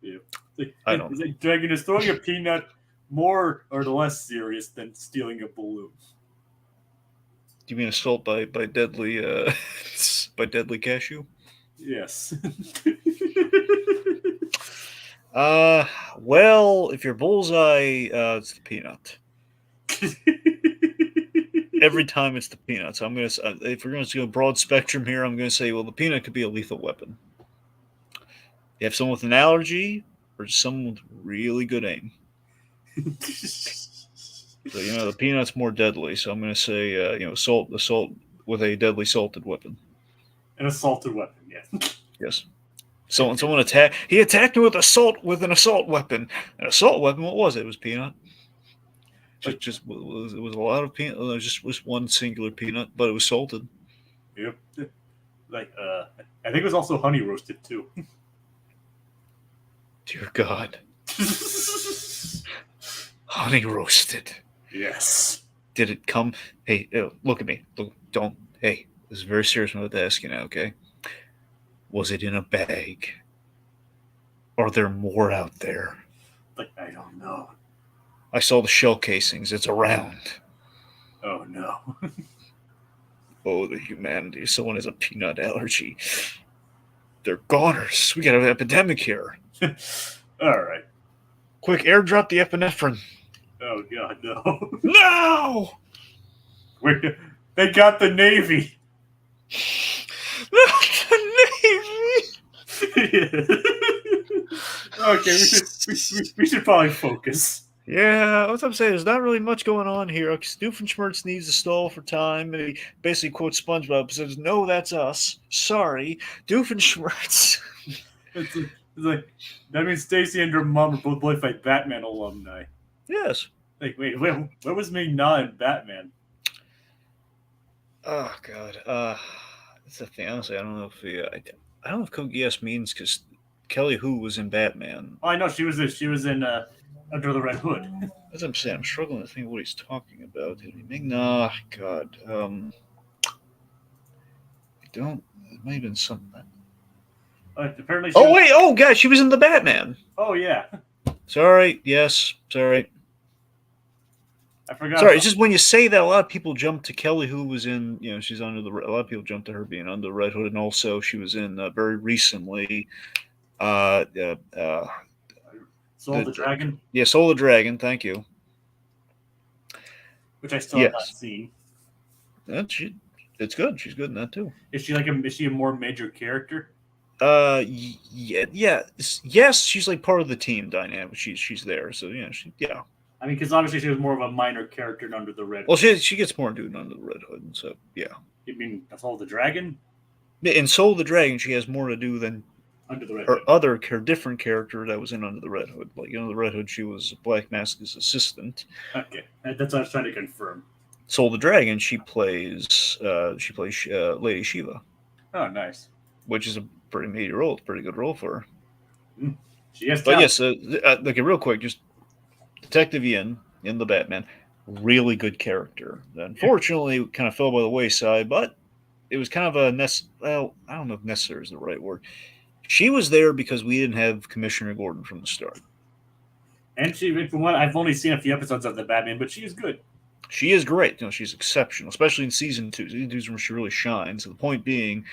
Yeah. I don't It's know. like, Dragon, is throwing a peanut more or less serious than stealing a balloon? Do you mean assault by deadly by deadly cashew? Yes. Well, if you're bullseye, it's the peanut. Every time it's the peanut. So I'm gonna, if we're gonna go broad spectrum here, I'm gonna say, well, the peanut could be a lethal weapon. You have someone with an allergy, or just someone with really good aim. So the peanut's more deadly. So I'm gonna say, assault with a deadly salted weapon. An assaulted weapon, yes. Yes. Someone attacked. He attacked me with an assault weapon. An assault weapon. What was it? It was peanut. Like, It was a lot of peanut. It was one singular peanut, but it was salted. yep. Like, I think it was also honey roasted too. Dear God, honey roasted. Yes. Did it come? Hey, look at me. Look, don't. Hey, this is very serious. I'm about to ask you now. Okay, was it in a bag? Are there more out there? Like, I don't know. I saw the shell casings. It's around. Oh no. Oh, the humanity. Someone has a peanut allergy. They're goners. We got an epidemic here. All right. Quick, airdrop the epinephrine. Oh god, no. No! They got the Navy. Not the Navy! Okay, we should probably focus. Yeah, what I'm saying, there's not really much going on here. Doofenshmirtz needs to stall for time, and he basically quotes SpongeBob and says, "No, that's us. Sorry, Doofenshmirtz." It's like that means Stacy and her mom are both played by Batman alumni. Yes. Like, wait, where was Ming-Na in Batman? Oh God. That's the thing. Honestly, I don't know if I don't know if Code Geass means because Kelly Hu was in Batman. Oh, I know she was in Under the Red Hood. As I'm saying, I'm struggling to think of what he's talking about. Ming-Na, God. I don't. It might have been something. Apparently, Oh wait! Oh God, she was in the Batman. Oh yeah. Sorry. Yes. Sorry. I forgot. Sorry. It's just when you say that, a lot of people jump to Kelly, who was in. She's under the. A lot of people jump to her being under the Red Hood, and also she was in very recently. Soul the Dragon. Yeah, Soul the Dragon. Thank you. Which I still have not seen. It's good. She's good in that too. Is she a more major character? Yes. She's like part of the team dynamic. She's there. So yeah. I mean, because obviously she was more of a minor character in Under the Red Hood. Well, she gets more into it Under the Red Hood, and so yeah. You mean Soul the Dragon? In Soul the Dragon, she has more to do than Under the Red Hood. Her different character that was in Under the Red Hood. Like Under the Red Hood, she was Black Mask's assistant. Okay, that's what I was trying to confirm. Soul the Dragon, she plays Lady Shiva. Oh, nice. Which is a pretty meaty role. It's a pretty good role for her. She has. But yes, real quick, just Detective Yin in the Batman, really good character. Unfortunately, kind of fell by the wayside, but it was kind of well, I don't know if necessary is the right word. She was there because we didn't have Commissioner Gordon from the start. And from what I've only seen a few episodes of the Batman, but she is good. She is great. She's exceptional, especially in season 2. Season 2 is where she really shines. So the point being,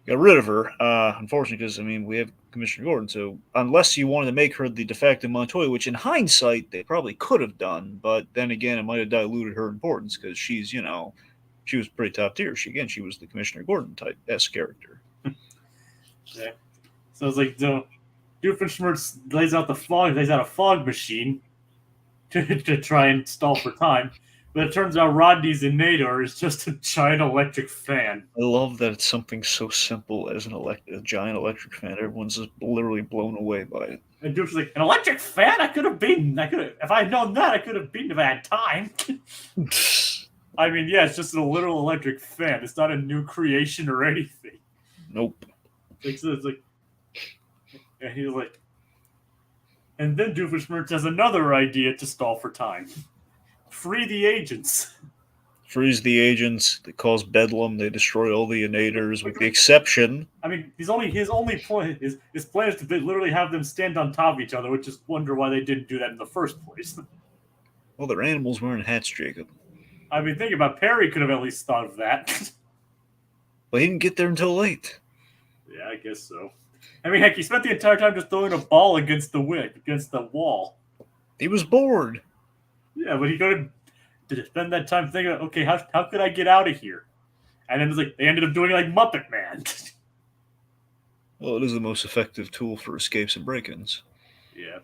got rid of her, unfortunately, because we have Commissioner Gordon. So unless you wanted to make her the de facto Montoya, which in hindsight they probably could have done, but then again it might have diluted her importance because she's she was pretty top tier. She was the Commissioner Gordon type S character. Yeah. So it's like Doofenshmirtz lays out a fog machine to try and stall for time. But it turns out Rodney's Inator is just a giant electric fan. I love that it's something so simple as a giant electric fan. Everyone's just literally blown away by it. And Doof's like, an electric fan? If I had known that, I could have beaten if I had time. I mean, yeah, it's just a literal electric fan. It's not a new creation or anything. Nope. It's like, and he's like, and then Doofenshmirtz has another idea to stall for time. Free the agents. freeze the agents. They cause bedlam. They destroy all the Inators, with the exception. I mean, his only point his plan is to literally have them stand on top of each other, which is wonder why they didn't do that in the first place. Well, they're animals wearing hats, Jacob. I mean, think about Perry could have at least thought of that. Well, he didn't get there until late. Yeah, I guess so. I mean, heck, he spent the entire time just throwing a ball against the wall. He was bored. Yeah, but he could have spend that time thinking, okay, how could I get out of here? And then it's like they ended up doing like Muppet Man. Well, it is the most effective tool for escapes and break-ins. Yeah.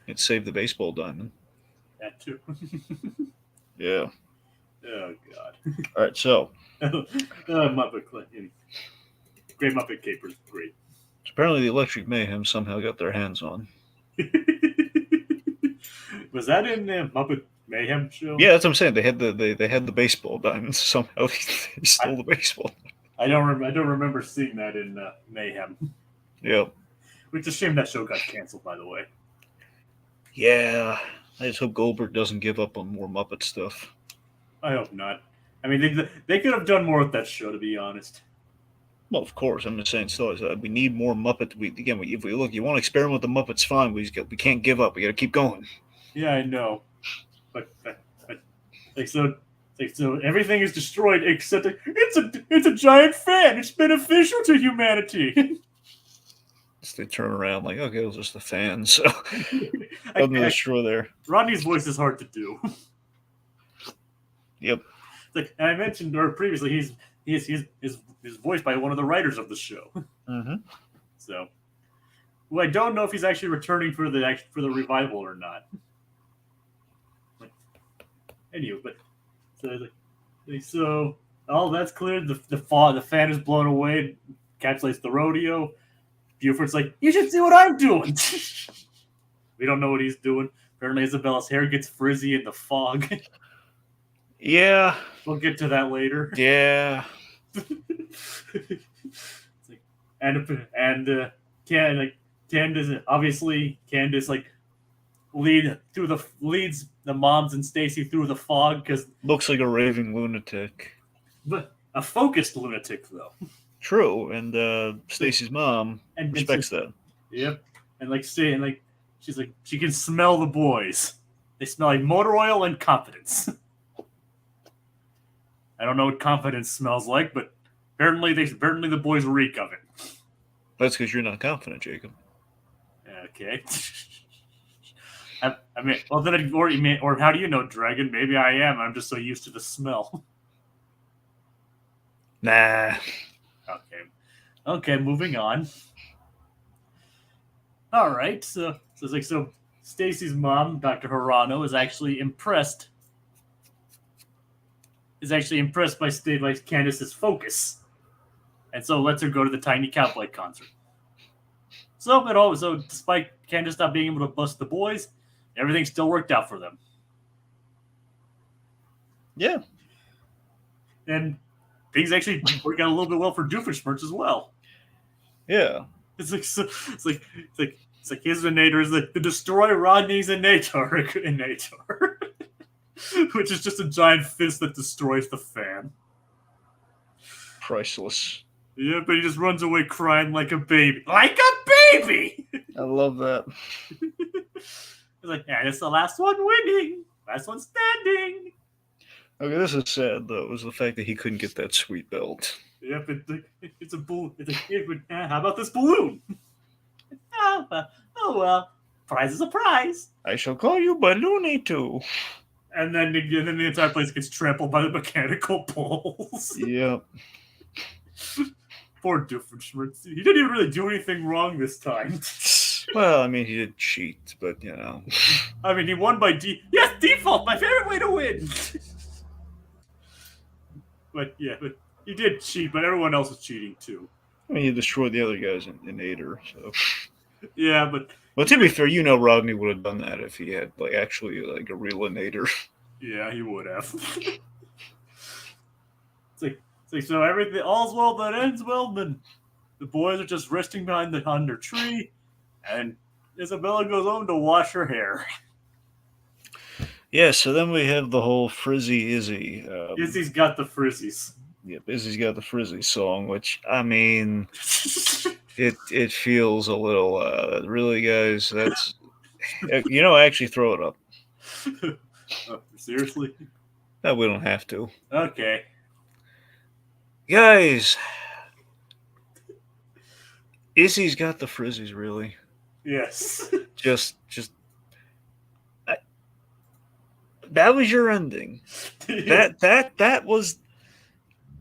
It saved the baseball diamond. That too. Yeah. Oh God. All right, so Muppet Great Muppet Capers, great. apparently the Electric Mayhem somehow got their hands on. Was that in the Muppet Mayhem show? Yeah, that's what I'm saying. They had the baseball diamonds. Somehow they stole the baseball. I don't remember seeing that in Mayhem. Yeah. Which is a shame that show got canceled, by the way. Yeah. I just hope Goldberg doesn't give up on more Muppet stuff. I hope not. I mean, they could have done more with that show, to be honest. Well, of course. I'm just saying, still, we need more Muppet. If we look, you want to experiment with the Muppets, fine. We can't give up. We got to keep going. Yeah, I know. But so everything is destroyed except it's a giant fan. It's beneficial to humanity. They turn around like, okay, it was just the fans. So nothing to destroy there. Rodney's voice is hard to do. Yep. Like, and I mentioned previously, he's voiced by one of the writers of the show. Mm-hmm. So, well, I don't know if he's actually returning for the revival or not. Anyway, but so all that's cleared. The fan is blown away. Encapsulates the rodeo. Buford's like, you should see what I'm doing. We don't know what he's doing. Apparently, Isabella's hair gets frizzy in the fog. Yeah. We'll get to that later. Yeah. Candace leads the moms and Stacy through the fog because looks like a raving lunatic. But a focused lunatic though. True, and Stacy's mom respects that. Yep, and she's like she can smell the boys. They smell like motor oil and confidence. I don't know what confidence smells like, but apparently the boys reek of it. That's because you're not confident, Jacob. Okay. I mean, well then, or how do you know, Dragon? Maybe I am. I'm just so used to the smell. Nah. Okay. Moving on. All right. So Stacy's mom, Dr. Hirano, is actually impressed. By Candace's focus, and so lets her go to the Tiny Cowboy concert. So despite Candace not being able to bust the boys, everything still worked out for them. Yeah. And things actually work out a little bit well for Doofenshmirtz as well. Yeah. It's like his Inator is the destroy Rodney's Inator, which is just a giant fist that destroys the fan. Priceless. Yeah, but he just runs away crying like a baby. Like a baby! I love that. He's like, yeah, it's the last one winning. Last one standing. Okay, this is sad, though, was the fact that he couldn't get that sweet belt. Yep, it's a balloon. How about this balloon? Oh well. Prize is a prize. I shall call you Balloonito. And then the entire place gets trampled by the mechanical bulls. Yep. Poor Doofenshmirtz. He didn't even really do anything wrong this time. Well, I mean, he did cheat, but, you know. I mean, he won by default, my favorite way to win. But he did cheat, but everyone else was cheating too. I mean, he destroyed the other guys in Inator, so. Yeah, but. Well, to be fair, Rodney would have done that if he had, actually a real Inator. Yeah, he would have. So everything, all's well that ends well, then the boys are just resting on their tree, and Isabella goes home to wash her hair. Yeah, so then we have the whole Frizzy Izzy. Izzy's got the frizzies. Yep, Izzy's got the Frizzy song, which, I mean, it feels a little, really, guys, that's, actually throw it up. Seriously? No, we don't have to. Okay. Guys, Izzy's got the Frizzies, really. Yes. Just, I, that was your ending. That was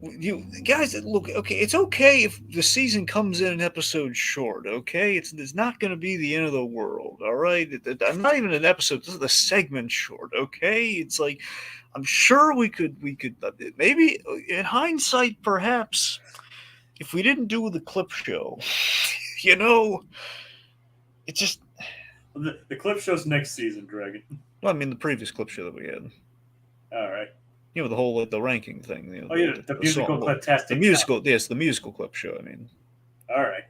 you guys. Look, okay, it's okay if the season comes in an episode short. Okay, it's not going to be the end of the world. All right, I'm not even an episode. This is a segment short. Okay, it's like I'm sure we could maybe in hindsight perhaps if we didn't do the clip show, you know, it just. The clip show's next season, Dragon. Well, I mean the previous clip show that we had. All right. The whole the ranking thing. Oh yeah, the musical song, fantastic. the musical, yes, the musical clip show. I mean, all right.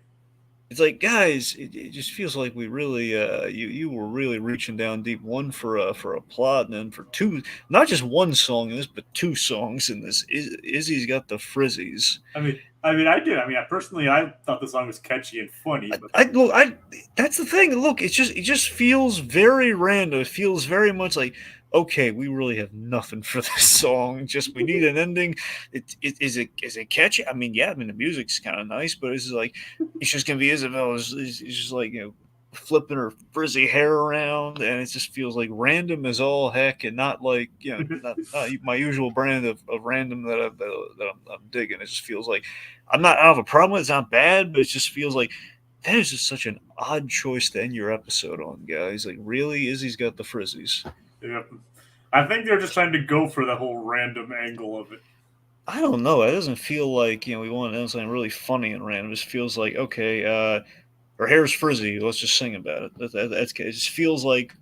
it's like, guys, it just feels like we really, you were really reaching down deep. One for a plot, and then for two, not just one song in this, but two songs in this. Izzy's got the frizzies. I mean, I did. I mean, personally, I thought the song was catchy and funny. But That's the thing. Look, it just feels very random. It feels very much like, okay, we really have nothing for this song. Just we need an ending. Is it catchy? I mean, yeah. I mean, the music's kind of nice, but it's like it's just gonna be Isabel. It's just like flipping her frizzy hair around, and it just feels like random as all heck, and not like not my usual brand of random that I'm digging. It just feels like I don't have a problem with it. It's not bad, but it just feels like that is just such an odd choice to end your episode on, guys. Like, really, Izzy's got the frizzies. Yeah. I think they're just trying to go for the whole random angle of it. I don't know. It doesn't feel like we want to do something really funny and random. It just feels like, okay, her hair's frizzy. Let's just sing about it. It just feels like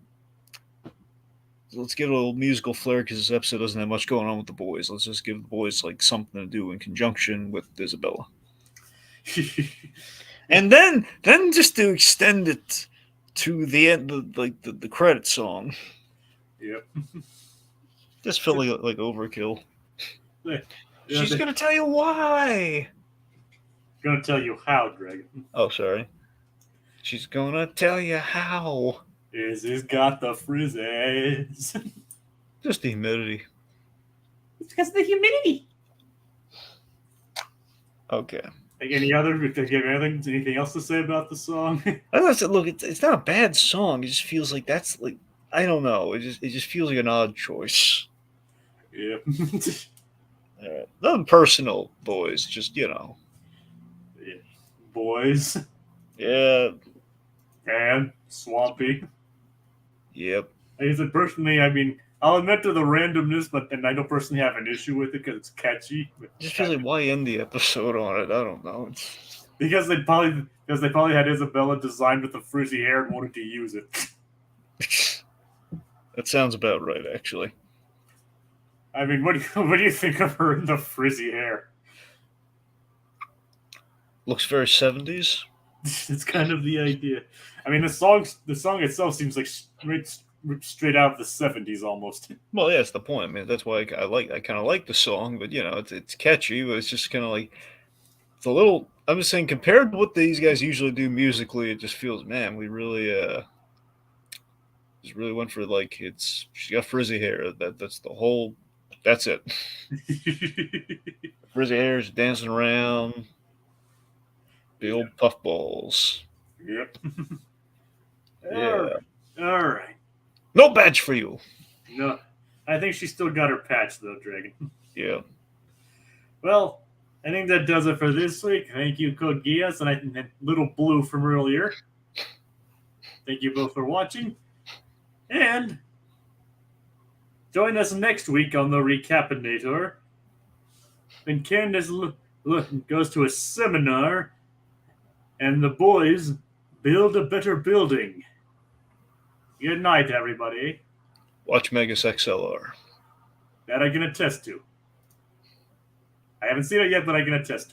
let's give it a little musical flair because this episode doesn't have much going on with the boys. Let's just give the boys like something to do in conjunction with Isabella. And then just to extend it to the end, like the credit song. Yep. Just felt like overkill. Yeah, She's gonna tell you why. Gonna tell you how, Dragon. Oh, sorry. She's gonna tell you how. Izzy's got the frizzies. Just the humidity. It's because of the humidity. Okay. Like any other? Do you have anything else to say about the song? I said, look, it's not a bad song. It just feels like that's like I don't know. It just feels like an odd choice. Yeah. Nothing personal, boys. Just Yeah. Boys. Yeah. And swampy. Yep. I said personally, I mean, I'll admit to the randomness, and I don't personally have an issue with it because it's catchy. Just feels like why end the episode on it? I don't know. Because they probably had Isabella designed with the frizzy hair and wanted to use it. That sounds about right, actually. I mean, what do you think of her in the frizzy hair? Looks very 70s. It's kind of the idea. I mean, the song itself seems like straight out of the 70s almost. Well, yeah, that's the point. I mean, that's why I kind of like the song, but it's catchy, but it's just kind of like it's a little. I'm just saying, compared to what these guys usually do musically, it just feels, man, we really just really went for like she got frizzy hair. That's it. Frizzy hair, she's dancing around. The old puffballs. Yep. Yeah. All right. No badge for you. No, I think she still got her patch though, Dragon. Yeah. Well, I think that does it for this week. Thank you, Code Geass, and Little Blue from earlier. Thank you both for watching, and join us next week on the Recap-inator. When Candace goes to a seminar, and the boys build a better building. Good night, everybody. Watch Megas XLR. That I can attest to. I haven't seen it yet, but I can attest to.